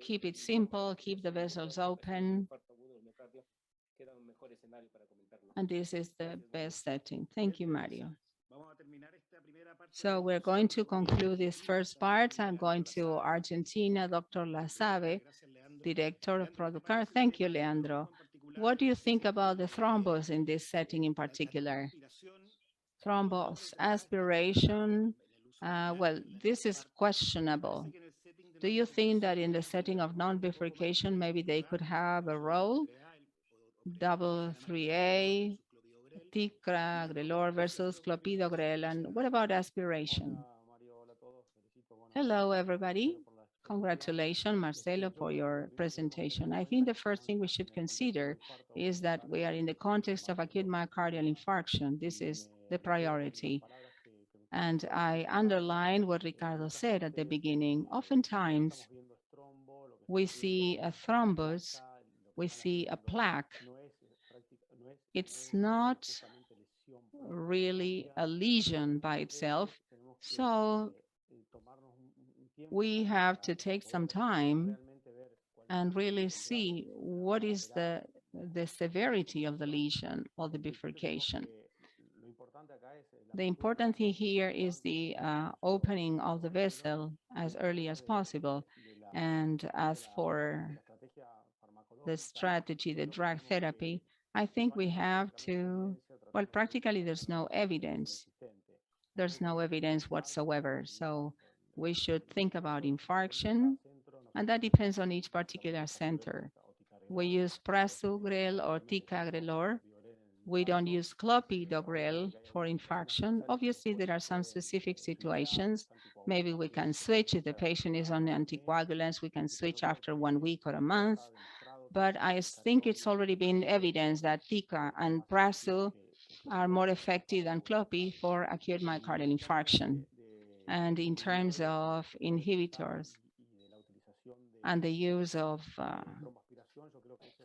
keep it simple, keep the vessels open. And this is the best setting. Thank you, Mario. So we're going to conclude this first part. I'm going to Argentina, Dr. Lasave, Director of Product Care. Thank you, Leandro. What do you think about the thrombus in this setting in particular? Thrombus aspiration, well, this is questionable. Do you think that in the setting of non-bifurcation, maybe they could have a role? Double 3A, ticagrelor versus clopidogrel, and what about aspiration? Hello, everybody. Congratulations, Marcelo, for your presentation. I think the first thing we should consider is that we are in the context of acute myocardial infarction. This is the priority. And I underline what Ricardo said at the beginning. Oftentimes, we see a thrombus, we see a plaque. It's not really a lesion by itself. So we have to take some time and really see what is the severity of the lesion or the bifurcation. The important thing here is the opening of the vessel as early as possible. And as for the strategy, the drug therapy, I think we have to, well, practically there's no evidence. There's no evidence whatsoever. So we should think about infarction, and that depends on each particular center. We use prasugrel or ticagrelor. We don't use clopidogrel for infarction. Obviously, there are some specific situations. Maybe we can switch if the patient is on anticoagulants. We can switch after 1 week or a month. But I think it's already been evidenced that tica and prasu are more effective than clopi for acute myocardial infarction. And in terms of inhibitors and the use of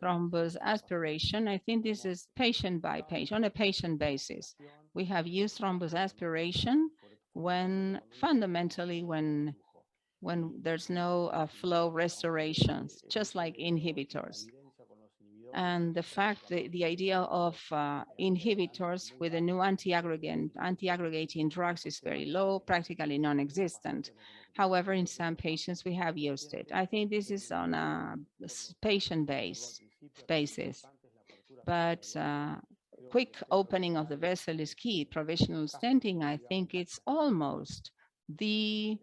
thrombus aspiration, I think this is patient by patient, on a patient basis. We have used thrombus aspiration when fundamentally when there's no flow restorations, just like inhibitors. And the fact that the idea of inhibitors with the new anti-aggregating drugs is very low, practically non-existent. However, in some patients, we have used it. I think this is on a patient-based basis, but quick opening of the vessel is key. Provisional stenting, I think it's almost the,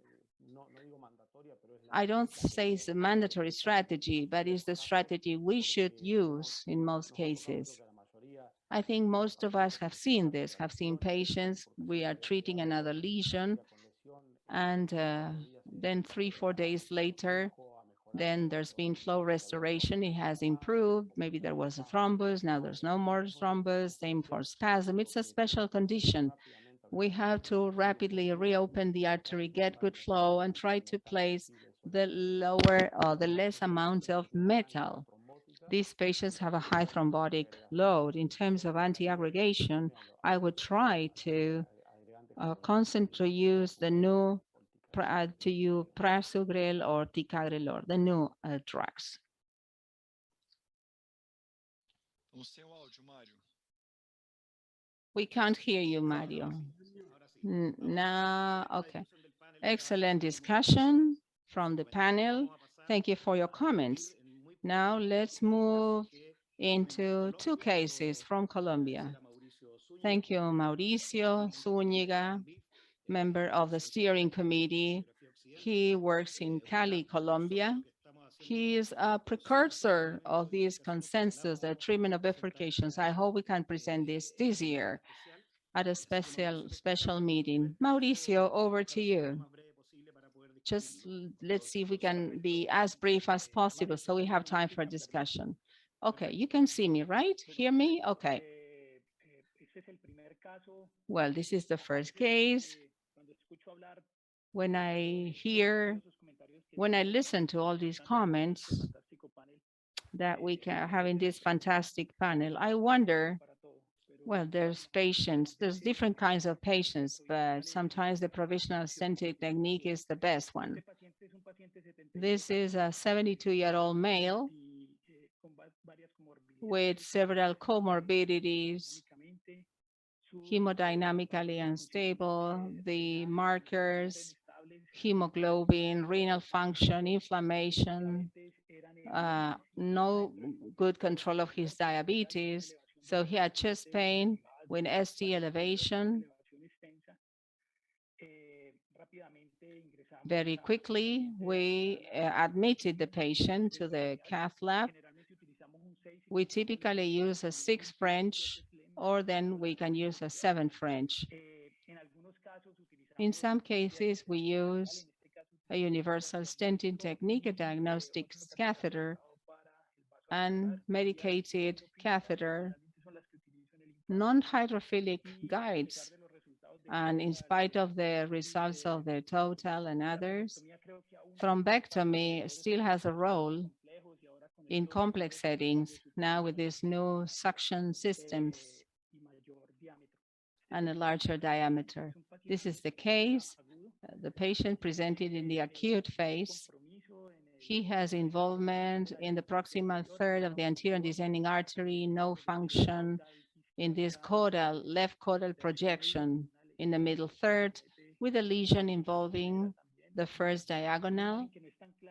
I don't say it's a mandatory strategy, but it's the strategy we should use in most cases. I think most of us have seen this, have seen patients, we are treating another lesion, and then 3-4 days later, then there's been flow restoration. It has improved. Maybe there was a thrombus. Now there's no more thrombus. Same for spasm. It's a special condition. We have to rapidly reopen the artery, get good flow, and try to place the lower or the less amount of metal. These patients have a high thrombotic load. In terms of anti-aggregation, I would try to constantly use the new to use prasugrel or ticagrelor, the new drugs. We can't hear you, Mario. No, okay. Excellent discussion from the panel. Thank you for your comments. Now let's move into 2 cases from Colombia. Thank you, Mauricio Zuñiga, member of the steering committee. He works in Cali, Colombia. He is a precursor of this consensus, the treatment of bifurcations. I hope we can present this year at a special meeting. Mauricio, over to you. Just let's see if we can be as brief as possible so we have time for discussion. Okay, you can see me, right? Hear me? Okay. Well, this is the first case. When I listen to all these comments that we can have in this fantastic panel, I wonder, well, there's patients, there's different kinds of patients, but sometimes the provisional stenting technique is the best one. This is a 72-year-old male with several comorbidities, hemodynamically unstable, the markers, hemoglobin, renal function, inflammation, no good control of his diabetes. So he had chest pain with ST elevation. Very quickly, we admitted the patient to the cath lab. We typically use a 6 French, or then we can use a 7 French. In some cases, we use a universal stenting technique, a diagnostic catheter, and medicated catheter, non-hydrophilic guides. And in spite of the results of the total and others, thrombectomy still has a role in complex settings now with these new suction systems and a larger diameter. This is the case. The patient presented in the acute phase. He has involvement in the proximal third of the anterior descending artery, no function in this caudal, left caudal projection in the middle third, with a lesion involving the first diagonal,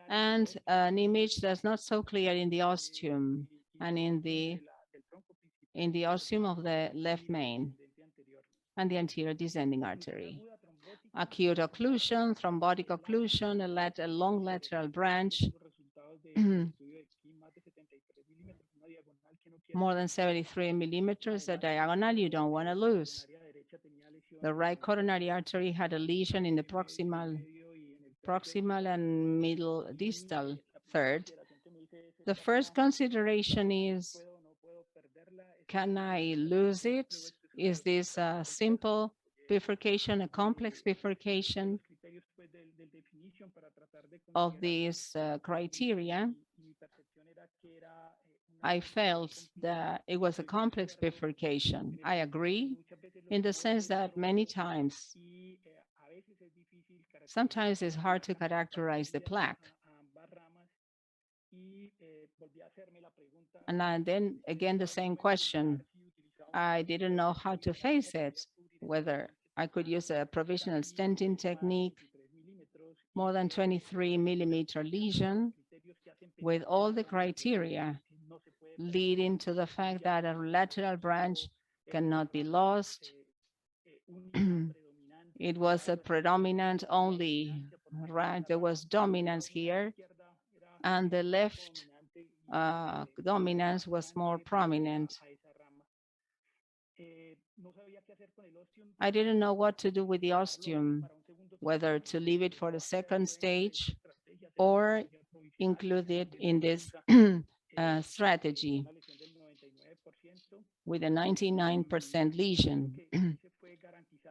and an image that's not so clear in the ostium and in the ostium of the left main and the anterior descending artery. Acute occlusion, thrombotic occlusion, a long lateral branch, more than 73 millimeters, a diagonal you don't want to lose. The right coronary artery had a lesion in the proximal and middle distal third. The first consideration is, can I lose it? Is this a simple bifurcation, a complex bifurcation of these criteria? I felt that it was a complex bifurcation. I agree in the sense that many times, sometimes it's hard to characterize the plaque. And then again, the same question. I didn't know how to face it, whether I could use a provisional stenting technique, more than 23 millimeter lesion, with all the criteria leading to the fact that a lateral branch cannot be lost. It was a predominant only, right? There was dominance here, and the left dominance was more prominent. I didn't know what to do with the ostium, whether to leave it for the second stage or include it in this strategy with a 99% lesion.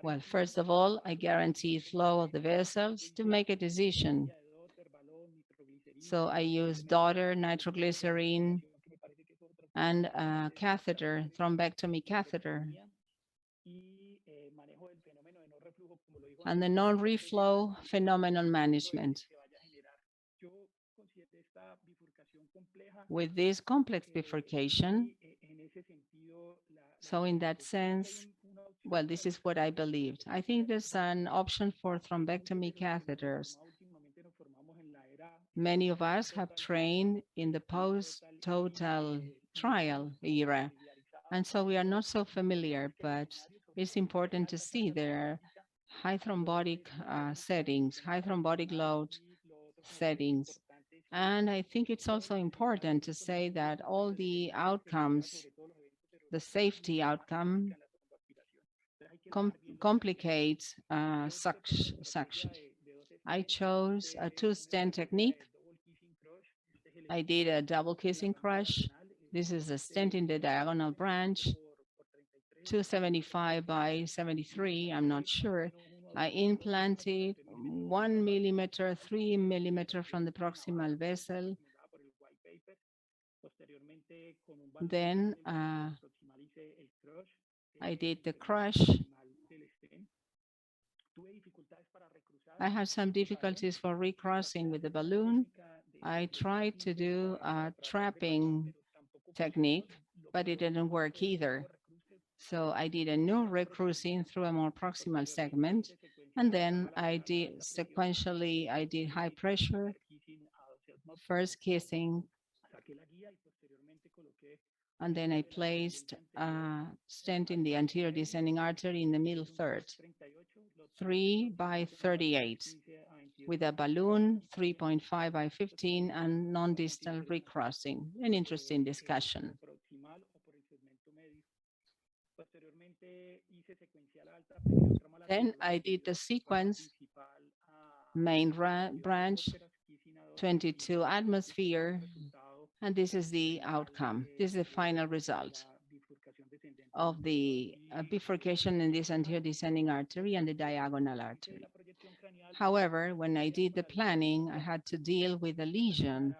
Well, first of all, I guarantee flow of the vessels to make a decision. So I use daughter, nitroglycerine, and a catheter, thrombectomy catheter. And the non-reflow phenomenon management. With this complex bifurcation, so in that sense, well, this is what I believed. I think there's an option for thrombectomy catheters. Many of us have trained in the post-total trial era, and so we are not so familiar, but it's important to see there are high thrombotic settings, high thrombotic load settings. And I think it's also important to say that all the outcomes, the safety outcome, complicates suction. I chose a two-stent technique. I did a double kissing crush. This is a stent in the diagonal branch, 275 by 73, I'm not sure. I implanted 1 millimeter, 3 millimeter from the proximal vessel. Then I did the crush. I had some difficulties for recrossing with the balloon. I tried to do a trapping technique, but it didn't work either. So I did a new recruiting through a more proximal segment. And then I did sequentially, I did high pressure, first kissing, and then I placed a stent in the anterior descending artery in the middle third, 3 by 38, with a balloon 3.5 by 15 and non-distal recrossing. An interesting discussion. Then I did the sequence, main branch, 22 atmosphere, and this is the outcome. This is the final result of the bifurcation in this anterior descending artery and the diagonal artery. However, when I did the planning, I had to deal with a lesion.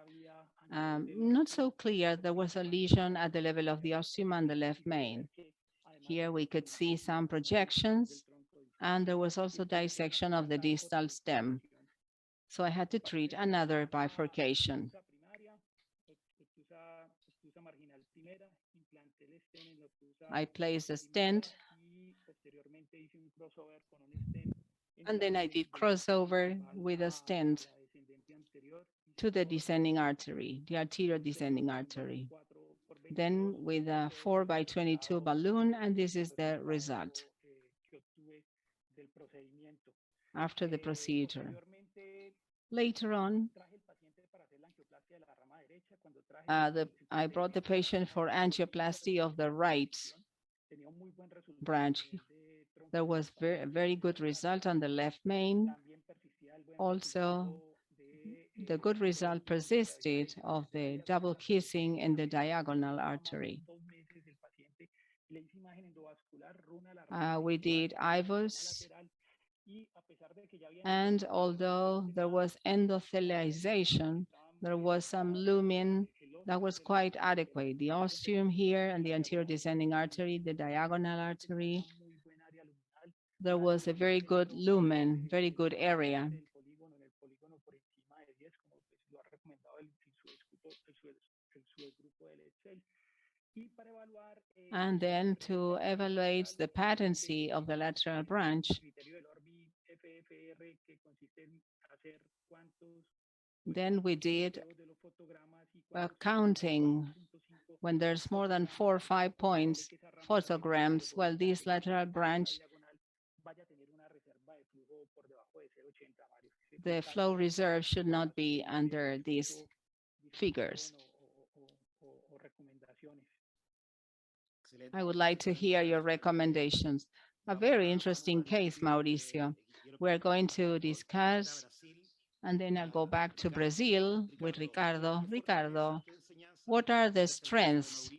Not so clear, there was a lesion at the level of the ostium and the left main. Here we could see some projections, and there was also dissection of the distal stem. So I had to treat another bifurcation. I placed a stent, and then I did crossover with a stent to the descending artery, the arterial descending artery. Then with a 4 by 22 balloon, and this is the result after the procedure. Later on, I brought the patient for angioplasty of the right branch. There was very good result on the left main. Also, the good result persisted of the double kissing in the diagonal artery. We did IVUS, and although there was endothelialization, there was some lumen that was quite adequate. The ostium here and the anterior descending artery, the diagonal artery, there was a very good lumen, very good area. And then to evaluate the patency of the lateral branch, then we did a counting. When there's more than 4 or 5 points, photograms, well, this lateral branch, the flow reserve should not be under these figures. I would like to hear your recommendations. A very interesting case, Mauricio. We're going to discuss, and then I'll go back to Brazil with Ricardo. Ricardo, what are the strengths?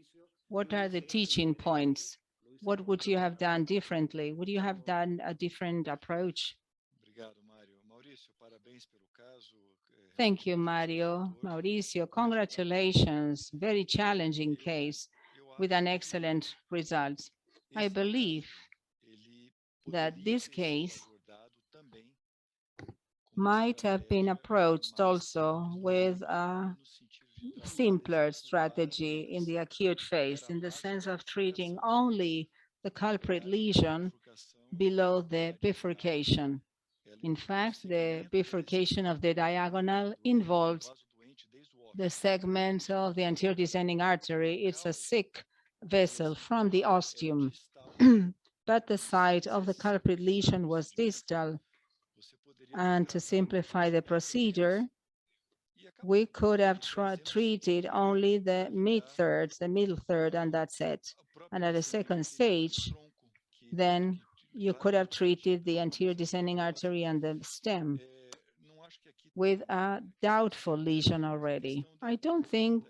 What are the teaching points? What would you have done differently? Would you have done a different approach? Obrigado, Mário. Maurício, parabéns pelo caso. Thank you, Mario. Mauricio, congratulations. Very challenging case with an excellent result. I believe that this case might have been approached also with a simpler strategy in the acute phase, in the sense of treating only the culprit lesion below the bifurcation. In fact, the bifurcation of the diagonal involves the segment of the anterior descending artery. It's a sick vessel from the ostium, but the site of the culprit lesion was distal. And to simplify the procedure, we could have treated only the mid-thirds, the middle third, and that's it. And at the second stage, then you could have treated the anterior descending artery and the stem with a doubtful lesion already. I don't think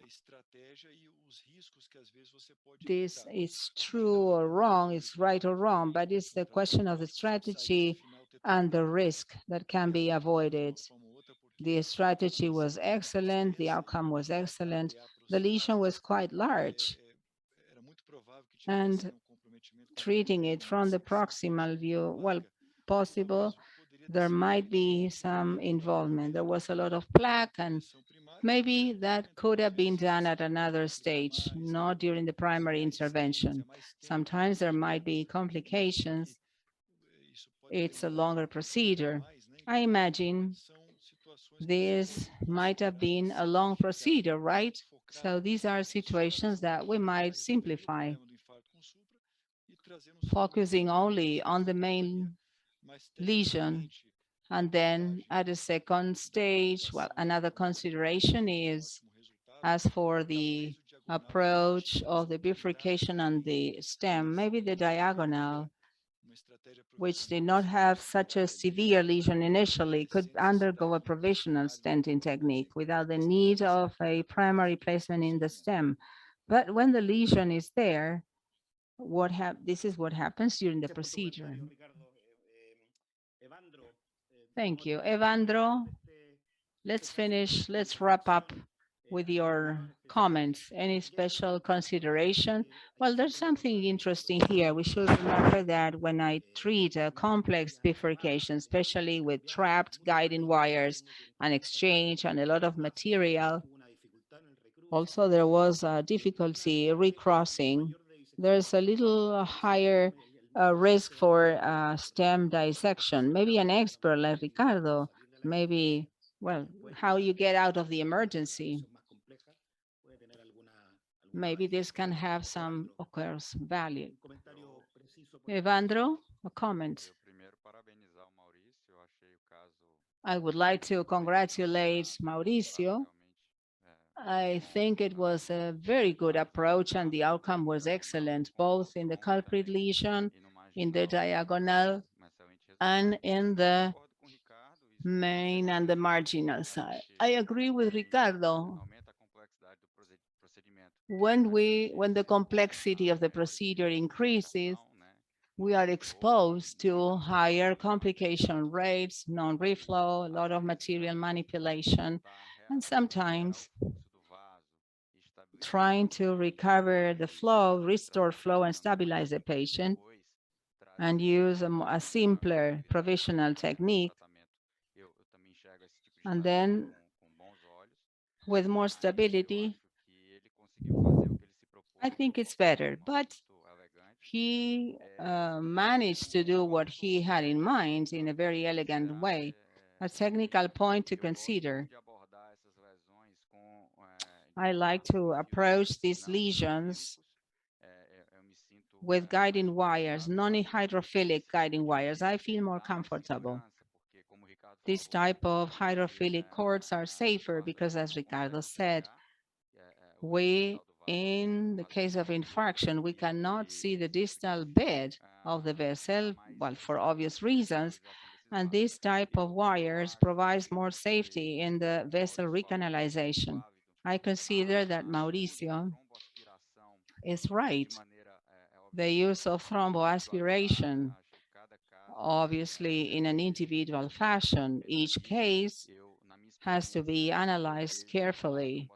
this is true or wrong, it's right or wrong, but it's the question of the strategy and the risk that can be avoided. The strategy was excellent, the outcome was excellent, the lesion was quite large, and treating it from the proximal view, well, possible, there might be some involvement. There was a lot of plaque, and maybe that could have been done at another stage, not during the primary intervention. Sometimes there might be complications. It's a longer procedure. I imagine this might have been a long procedure, right? So these are situations that we might simplify, focusing only on the main lesion. And then at a second stage, well, another consideration is, as for the approach of the bifurcation and the stem, maybe the diagonal, which did not have such a severe lesion initially, could undergo a provisional stenting technique without the need of a primary placement in the stem. But when the lesion is there, this is what happens during the procedure. Thank you. Evandro, let's finish, let's wrap up with your comments. Any special consideration? Well, there's something interesting here. We should remember that when I treat a complex bifurcation, especially with trapped guiding wires and exchange and a lot of material, also there was a difficulty recrossing. There's a little higher risk for stem dissection. Maybe an expert like Ricardo, maybe, well, how you get out of the emergency. Maybe this can have some occurrence value. Evandro, a comment. I would like to congratulate Mauricio. I think it was a very good approach and the outcome was excellent, both in the culprit lesion, in the diagonal, and in the main and the marginal side. I agree with Ricardo. When the complexity of the procedure increases, we are exposed to higher complication rates, non-reflow, a lot of material manipulation, and sometimes trying to recover the flow, restore flow, and stabilize the patient, and use a simpler provisional technique, and then with more stability, I think it's better, but he managed to do what he had in mind in a very elegant way. A technical point to consider. I like to approach these lesions with guiding wires, non-hydrophilic guiding wires. I feel more comfortable. This type of hydrophilic cords are safer because, as Ricardo said, in the case of infarction, we cannot see the distal bed of the vessel, well, for obvious reasons, and this type of wires provides more safety in the vessel recanalization. I consider that Mauricio is right. The use of thromboaspiration, obviously in an individual fashion, each case has to be analyzed carefully.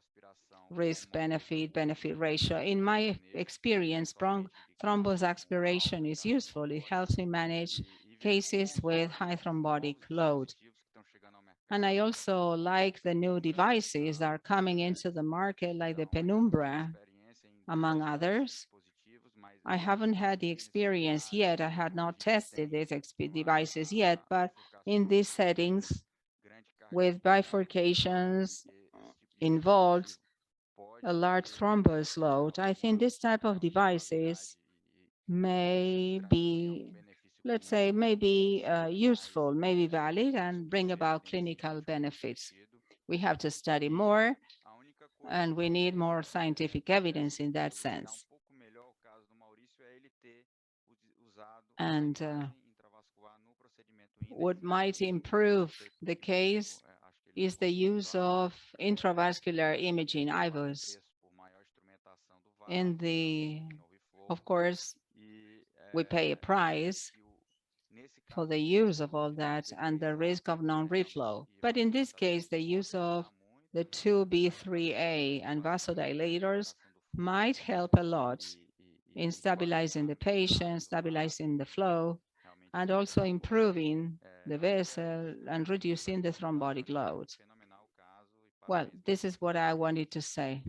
Risk, benefit, benefit ratio. In my experience, thrombus aspiration is useful. It helps me manage cases with high thrombotic load. And I also like the new devices that are coming into the market, like the Penumbra, among others. I haven't had the experience yet. I had not tested these devices yet, but in these settings, with bifurcations involved, a large thrombus load, I think this type of devices may be, let's say, may be useful, may be valid, and bring about clinical benefits. We have to study more, and we need more scientific evidence in that sense. And what might improve the case is the use of intravascular imaging, IVUS. Of course, we pay a price for the use of all that and the risk of non-reflow. But in this case, the use of the 2B3A and vasodilators might help a lot in stabilizing the patient, stabilizing the flow, and also improving the vessel and reducing the thrombotic load. Well, this is what I wanted to say.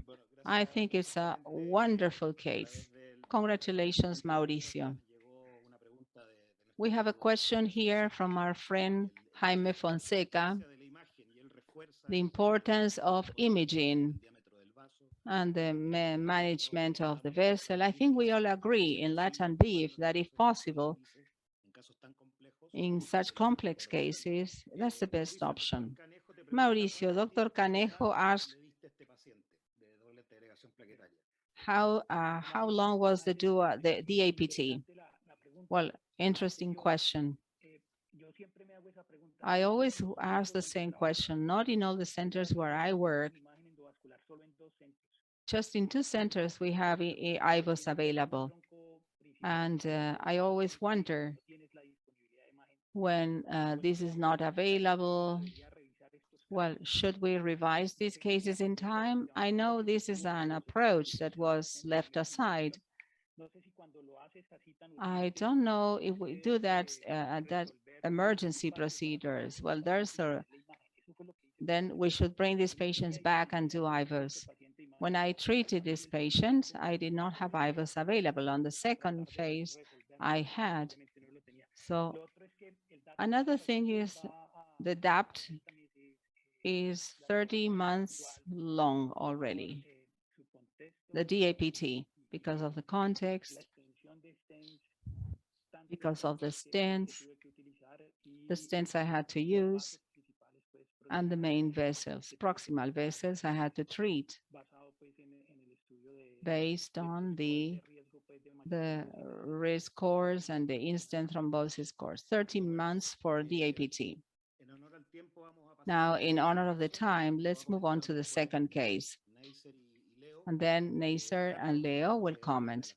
I think it's a wonderful case. Congratulations, Mauricio. We have a question here from our friend Jaime Fonseca, the importance of imaging and the management of the vessel. I think we all agree in Latambif that if possible, in such complex cases, that's the best option. Mauricio, Dr. Canejo asked, how long was the DAPT? Well, interesting question. I always ask the same question, not in all the centers where I work. Just in 2 centers, we have IVUS available. And I always wonder when this is not available, well, should we revise these cases in time? I know this is an approach that was left aside. I don't know if we do that at that emergency procedures. Well, then we should bring these patients back and do IVUS. When I treated this patient, I did not have IVUS available. On the second phase, I had. So another thing is the DAPT is 30 months long already, the DAPT, because of the context, because of the stents I had to use, and the main vessels, proximal vessels I had to treat based on the risk scores and the instant thrombosis scores, 30 months for DAPT. Now, in honor of the time, let's move on to the second case. And then Neisser and Leo will comment.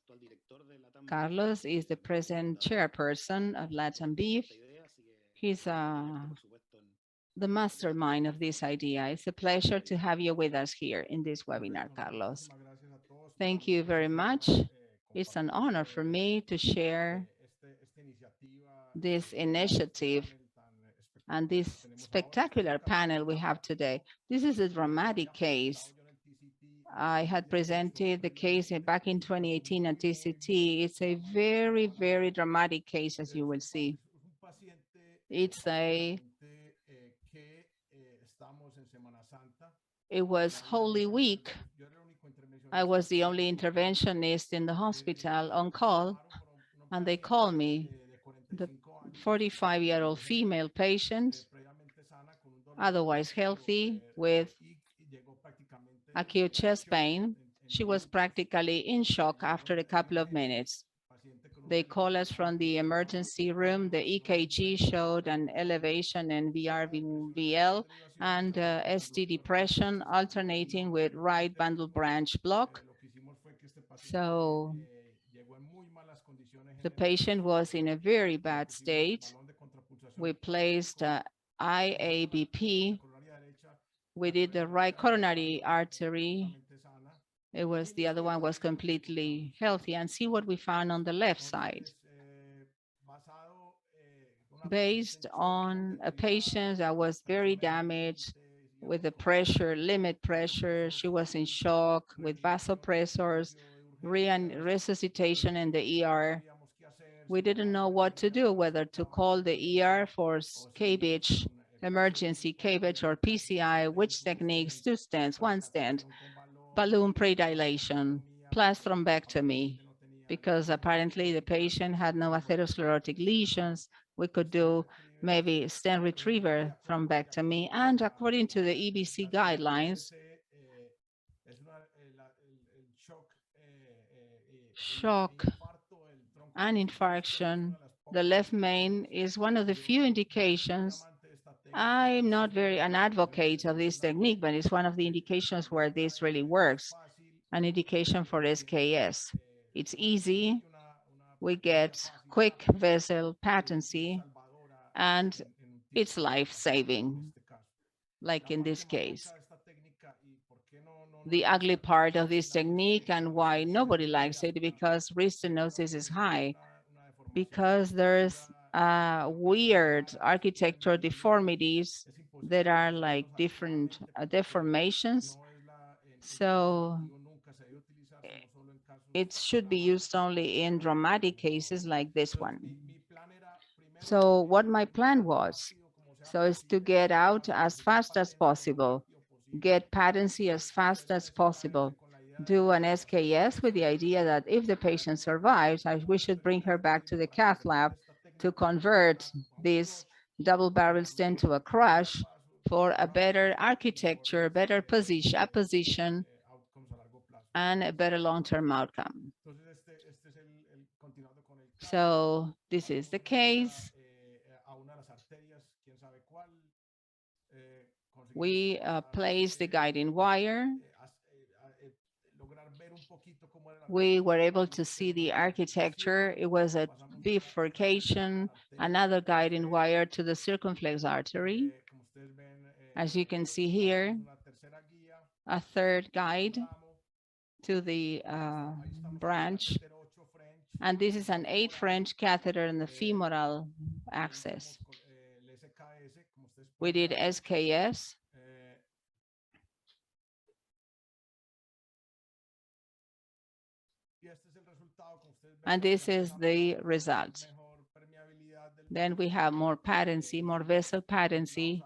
Carlos is the present chairperson of Latambif. He's the mastermind of this idea. It's a pleasure to have you with us here in this webinar, Carlos. Thank you very much. It's an honor for me to share this initiative and this spectacular panel we have today. This is a dramatic case. I had presented the case back in 2018 at TCT. It's a very, very dramatic case, as you will see. It was Holy Week. I was the only interventionist in the hospital on call, and they called me. The 45-year-old female patient, otherwise healthy, with acute chest pain. She was practically in shock after a couple of minutes. They called us from the emergency room. The EKG showed an elevation in VRVL and ST depression alternating with right bundle branch block. So the patient was in a very bad state. We placed IABP. We did the right coronary artery. It was, the other one was completely healthy. And see what we found on the left side. Based on a patient that was very damaged with the pressure, limit pressure, she was in shock with vasopressors, resuscitation in the ER. We didn't know what to do, whether to call the ER for CABG, emergency CABG or PCI, which techniques, 2 stents, 1 stent, balloon predilation, plus thrombectomy, because apparently the patient had no atherosclerotic lesions. We could do maybe stent retriever thrombectomy, and according to the EBC guidelines, shock and infarction, the left main is one of the few indications. I'm not very an advocate of this technique, but it's one of the indications where this really works, an indication for SKS. It's easy, we get quick vessel patency, and it's life-saving, like in this case. The ugly part of this technique and why nobody likes it, because risk stenosis is high, because there's weird architectural deformities that are like different deformations. So it should be used only in dramatic cases like this one. So what my plan was, so is to get out as fast as possible, get patency as fast as possible, do an SKS with the idea that if the patient survives, we should bring her back to the cath lab to convert this double barrel stent to a crush for a better architecture, better position, and a better long-term outcome. So this is the case. We placed the guiding wire. We were able to see the architecture. It was a bifurcation, another guiding wire to the circumflex artery. As you can see here, a third guide to the branch. And this is an 8 French catheter in the femoral axis. We did SKS. And this is the result. Then we have more patency, more vessel patency,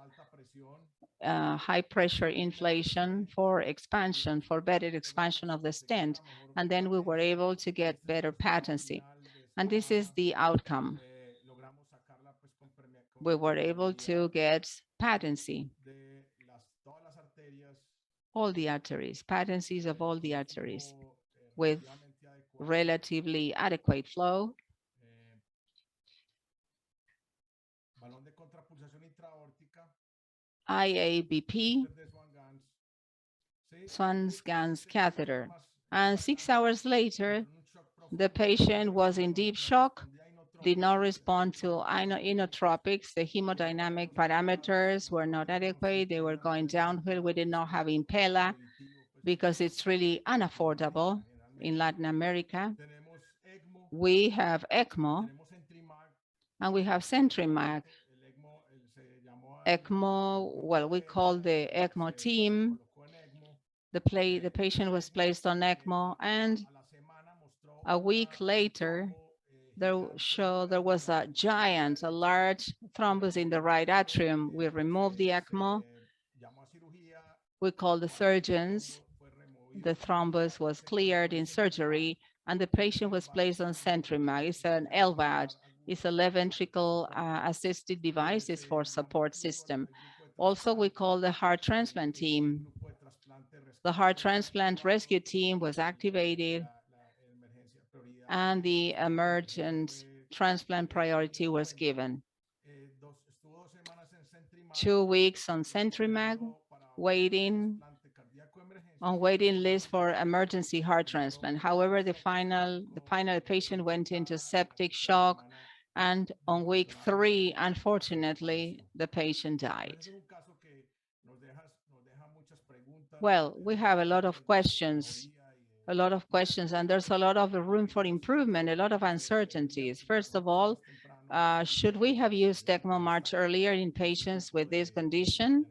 high pressure inflation for expansion, for better expansion of the stent. And then we were able to get better patency. And this is the outcome. We were able to get patency. All the arteries, patencies of all the arteries with relatively adequate flow. IABP, Swan-Ganz catheter. And 6 hours later, the patient was in deep shock, did not respond to inotropics. The hemodynamic parameters were not adequate. They were going downhill. We did not have Impella because it's really unaffordable in Latin America. We have ECMO and we have CentriMag. ECMO, well, we call the ECMO team. The patient was placed on ECMO, and a week later, there was a large thrombus in the right atrium. We removed the ECMO. We called the surgeons. The thrombus was cleared in surgery, and the patient was placed on CentriMag. It's an LVAD. It's a left ventricle assisted device. It's for support system. Also, we call the heart transplant team. The heart transplant rescue team was activated, and the emergent transplant priority was given. 2 weeks on CentriMag, waiting list for emergency heart transplant. However, the final patient went into septic shock, and on week 3, unfortunately, the patient died. Well, we have a lot of questions, and there's a lot of room for improvement, a lot of uncertainties. First of all, should we have used ECMO much earlier in patients with this condition,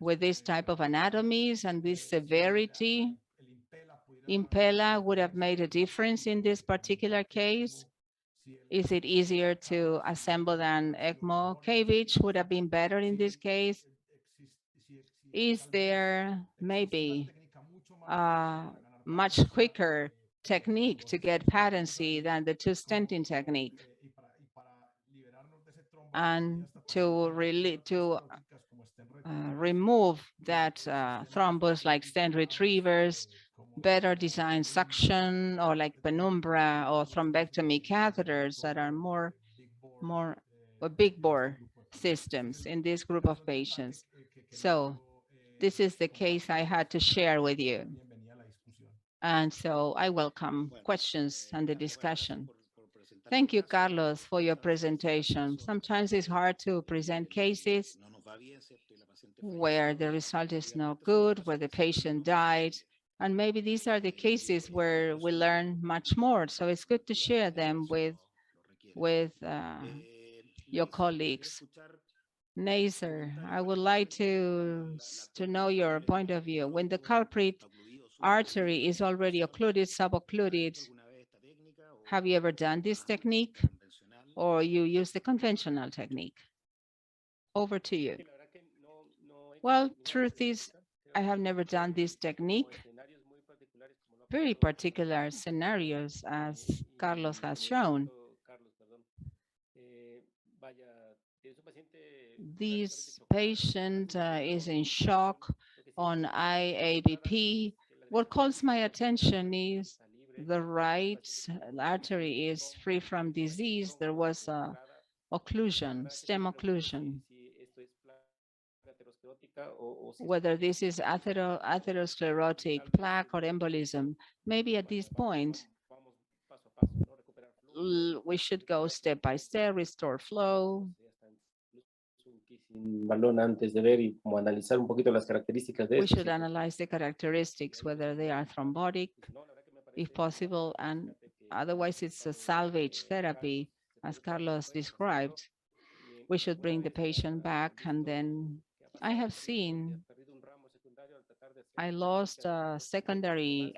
with this type of anatomies and this severity? Impella would have made a difference in this particular case. Is it easier to assemble than ECMO? KVH would have been better in this case. Is there maybe a much quicker technique to get patency than the two stenting technique? And to remove that thrombus, like stent retrievers, better design suction, or like penumbra or thrombectomy catheters that are more big bore systems in this group of patients. So this is the case I had to share with you. And so I welcome questions and the discussion. Thank you, Carlos, for your presentation. Sometimes it's hard to present cases where the result is not good, where the patient died. And maybe these are the cases where we learn much more. So it's good to share them with your colleagues. Neisser, I would like to know your point of view. When the culprit artery is already occluded, suboccluded, have you ever done this technique, or you use the conventional technique? Over to you. Well, truth is, I have never done this technique. Very particular scenarios, as Carlos has shown. This patient is in shock on IABP. What calls my attention is the right artery is free from disease. There was a occlusion, stem occlusion. Whether this is atherosclerotic plaque or embolism, maybe at this point, we should go step by step, restore flow. We should analyze the characteristics, whether they are thrombotic, if possible, and otherwise it's a salvage therapy, as Carlos described. We should bring the patient back, and then I have seen, I lost a secondary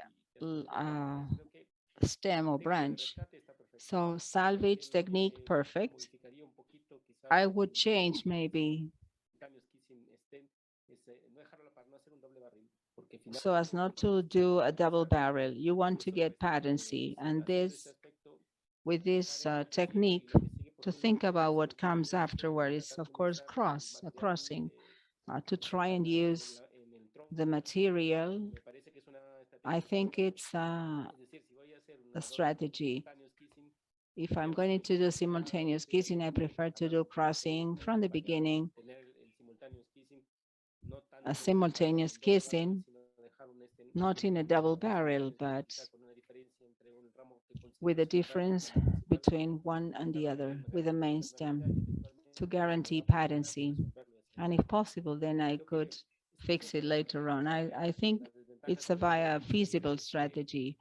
stem or branch. So salvage technique, perfect. I would change maybe so as not to do a double barrel. You want to get patency, and with this technique, to think about what comes afterward is, of course, crossing, to try and use the material. I think it's a strategy. If I'm going to do simultaneous kissing, I prefer to do crossing from the beginning, a simultaneous kissing, not in a double barrel, but with a difference between one and the other, with the main stem, to guarantee patency. And if possible, then I could fix it later on. I think it's a feasible strategy.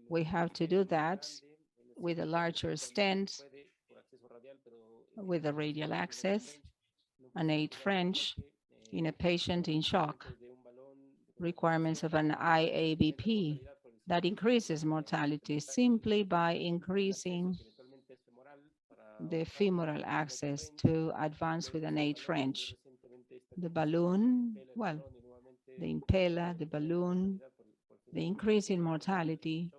We have to do that with a larger stent, with a radial access, an 8 French, in a patient in shock. requirements of an IABP that increases mortality simply by increasing the femoral access to advance with an 8 French. The balloon, well, the impeller, the balloon, the increase in mortality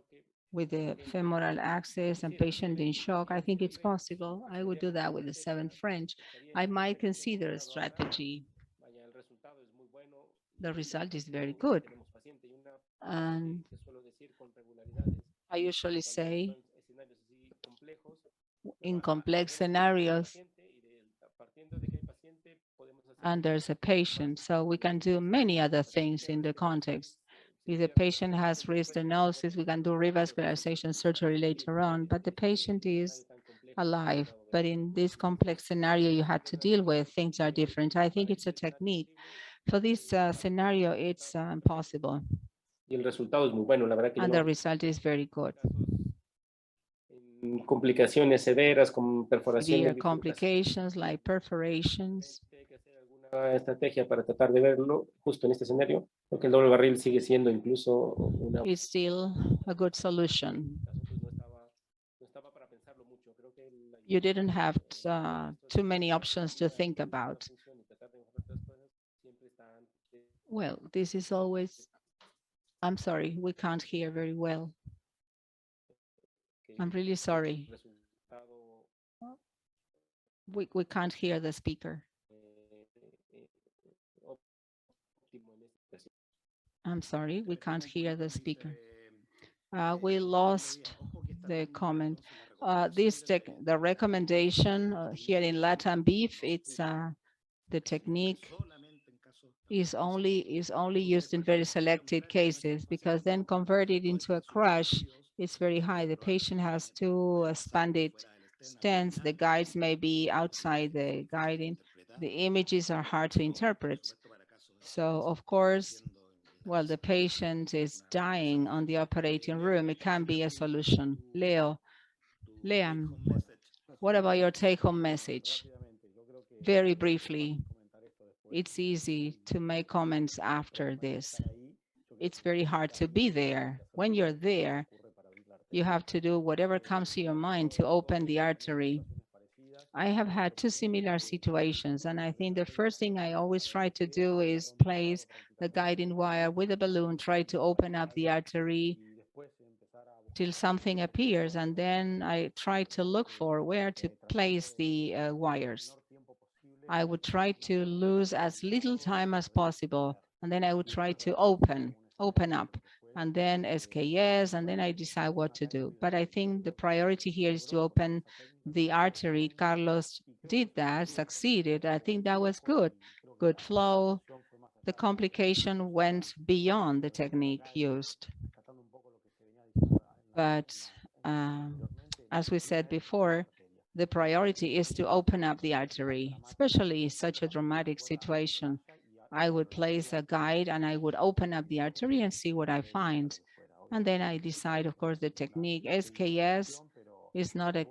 with the femoral access and patient in shock, I think it's possible. I would do that with the 7 French. I might consider a strategy. The result is very good. And I usually say in complex scenarios, and there's a patient, so we can do many other things in the context. If the patient has risk stenosis, we can do revascularization surgery later on, but the patient is alive. But in this complex scenario you had to deal with, things are different. I think it's a technique. For this scenario, it's impossible. And the result is very good. Complicaciones severas como perforación. Severe complications like perforations. Estrategia para tratar de verlo justo en este escenario, porque el doble barril sigue siendo incluso una. It's still a good solution. You didn't have too many options to think about. Well, this is always, I'm sorry, we can't hear very well. I'm really sorry. We can't hear the speaker. I'm sorry, we can't hear the speaker. We lost the comment. The recommendation here in Latambif, it's the technique is only used in very selected cases, because then converted into a crush, it's very high. The patient has two expanded stents. The guides may be outside the guiding. The images are hard to interpret. So of course, well, the patient is dying on the operating room. It can be a solution. Leon, what about your take-home message? Very briefly. It's easy to make comments after this. It's very hard to be there. When you're there, you have to do whatever comes to your mind to open the artery. I have had two similar situations, and I think the first thing I always try to do is place the guiding wire with a balloon, try to open up the artery till something appears, and then I try to look for where to place the wires. I would try to lose as little time as possible, and then I would try to open up, and then SKS, and then I decide what to do. But I think the priority here is to open the artery. Carlos did that, succeeded. I think that was good flow. The complication went beyond the technique used. But as we said before, the priority is to open up the artery, especially such a dramatic situation. I would place a guide and I would open up the artery and see what I find. And then I decide, of course, the technique. SKS is not a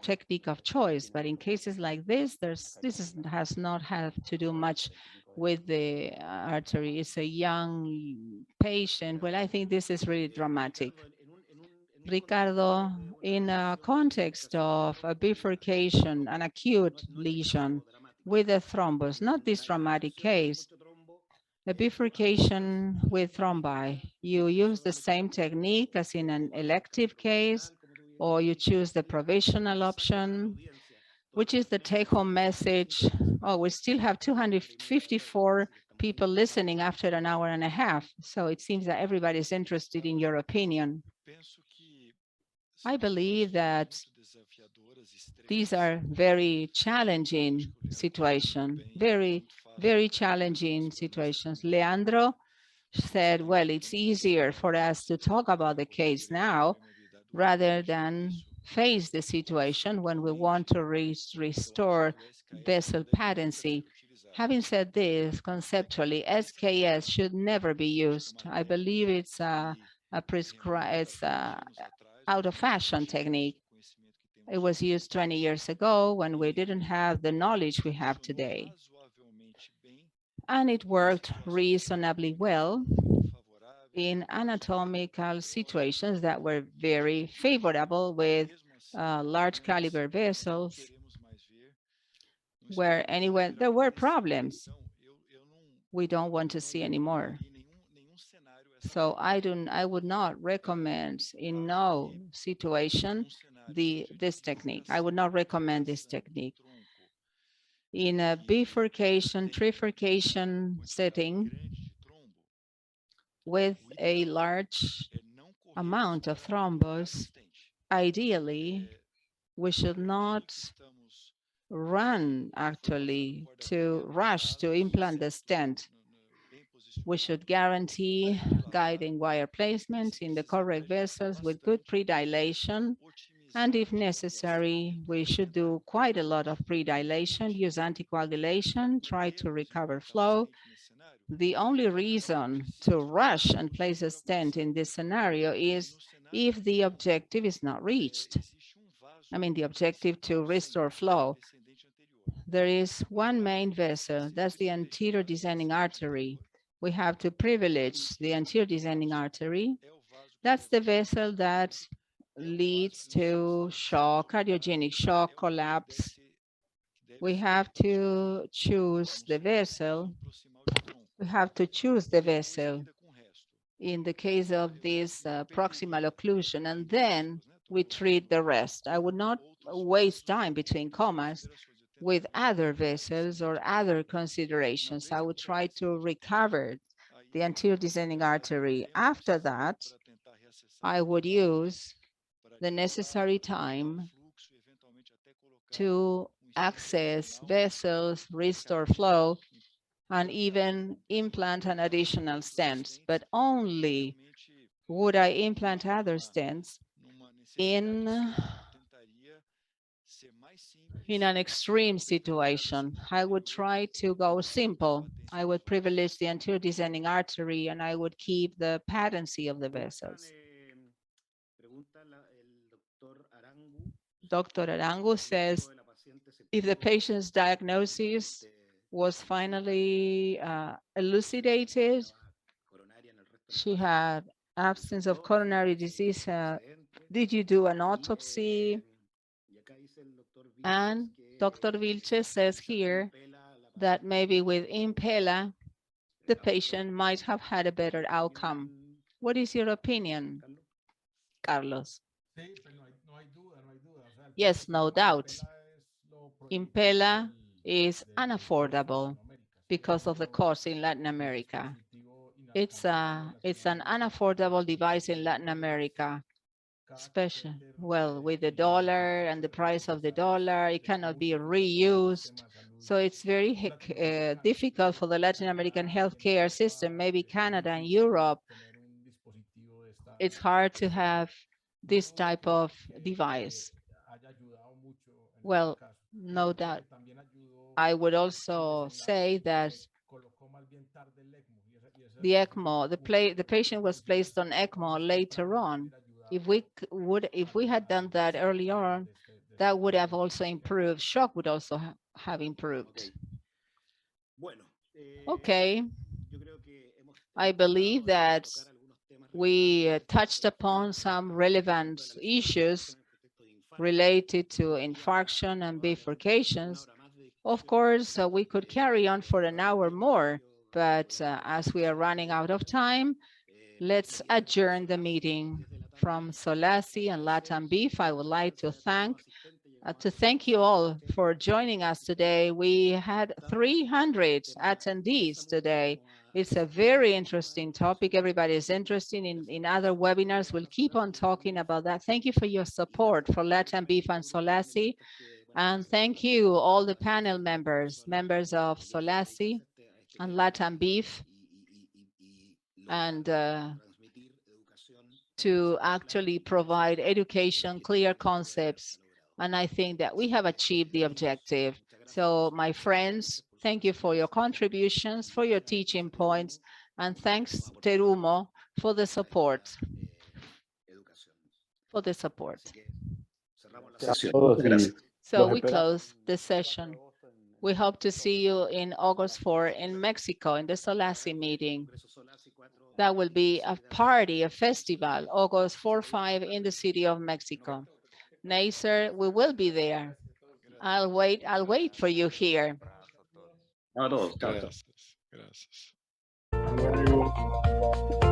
technique of choice, but in cases like this, has not had to do much with the artery. It's a young patient. Well, I think this is really dramatic. Ricardo, in a context of a bifurcation, an acute lesion with a thrombus, not this dramatic case, a bifurcation with thrombi, you use the same technique as in an elective case, or you choose the provisional option, which is the take-home message. Oh, we still have 254 people listening after an hour and a half, so it seems that everybody's interested in your opinion. I believe that these are very challenging situations, very challenging situations. Leandro said, well, it's easier for us to talk about the case now rather than face the situation when we want to restore vessel patency. Having said this, conceptually, SKS should never be used. I believe it's out-of-fashion technique. It was used 20 years ago when we didn't have the knowledge we have today. and it worked reasonably well in anatomical situations that were very favorable with large caliber vessels, where anyway there were problems we don't want to see anymore. So I would not recommend in no situation this technique. I would not recommend this technique. In a bifurcation, trifurcation setting with a large amount of thrombus, ideally, we should not rush to implant the stent. We should guarantee guiding wire placement in the correct vessels with good predilation. And if necessary, we should do quite a lot of predilation, use anticoagulation, try to recover flow. The only reason to rush and place a stent in this scenario is if the objective is not reached. I mean, the objective to restore flow. There is one main vessel, that's the anterior descending artery. We have to privilege the anterior descending artery. That's the vessel that leads to shock, cardiogenic shock, collapse. We have to choose the vessel. We have to choose the vessel in the case of this proximal occlusion, and then we treat the rest. I would not waste time between commas with other vessels or other considerations. I would try to recover the anterior descending artery. After that, I would use the necessary time to access vessels, restore flow, and even implant an additional stent. But only would I implant other stents in an extreme situation. I would try to go simple. I would privilege the anterior descending artery, and I would keep the patency of the vessels. Dr. Arango says, if the patient's diagnosis was finally elucidated, she had absence of coronary disease, did you do an autopsy? And Dr. Vilches says here that maybe with Impella, the patient might have had a better outcome. What is your opinion, Carlos? Yes, no doubt. Impella is unaffordable because of the cost in Latin America. It's an unaffordable device in Latin America, especially, well, with the dollar and the price of the dollar, it cannot be reused. So it's very difficult for the Latin American healthcare system, maybe Canada and Europe. It's hard to have this type of device. Well, no doubt. I would also say that the ECMO, the patient was placed on ECMO later on. If we had done that earlier on, that would have also improved. Shock would also have improved. Okay. I believe that we touched upon some relevant issues related to infarction and bifurcations. Of course, we could carry on for an hour more, but as we are running out of time, let's adjourn the meeting. From SOLACI and Latambif, I would like to thank you all for joining us today. We had 300 attendees today. It's a very interesting topic. Everybody is interested in other webinars. We'll keep on talking about that. Thank you for your support for Latambif and SOLACI. And thank you, all the panel members of SOLACI and Latambif, and to actually provide education, clear concepts. And I think that we have achieved the objective. So my friends, thank you for your contributions, for your teaching points, and thanks, Terumo, for the support. So we close the session. We hope to see you in August 4 in Mexico in the SOLACI meeting. That will be a party, a festival, August 4, 5 in the city of Mexico. Neisser, we will be there. I'll wait for you here. Chao a todos. Chao, chao. Gracias. Gracias.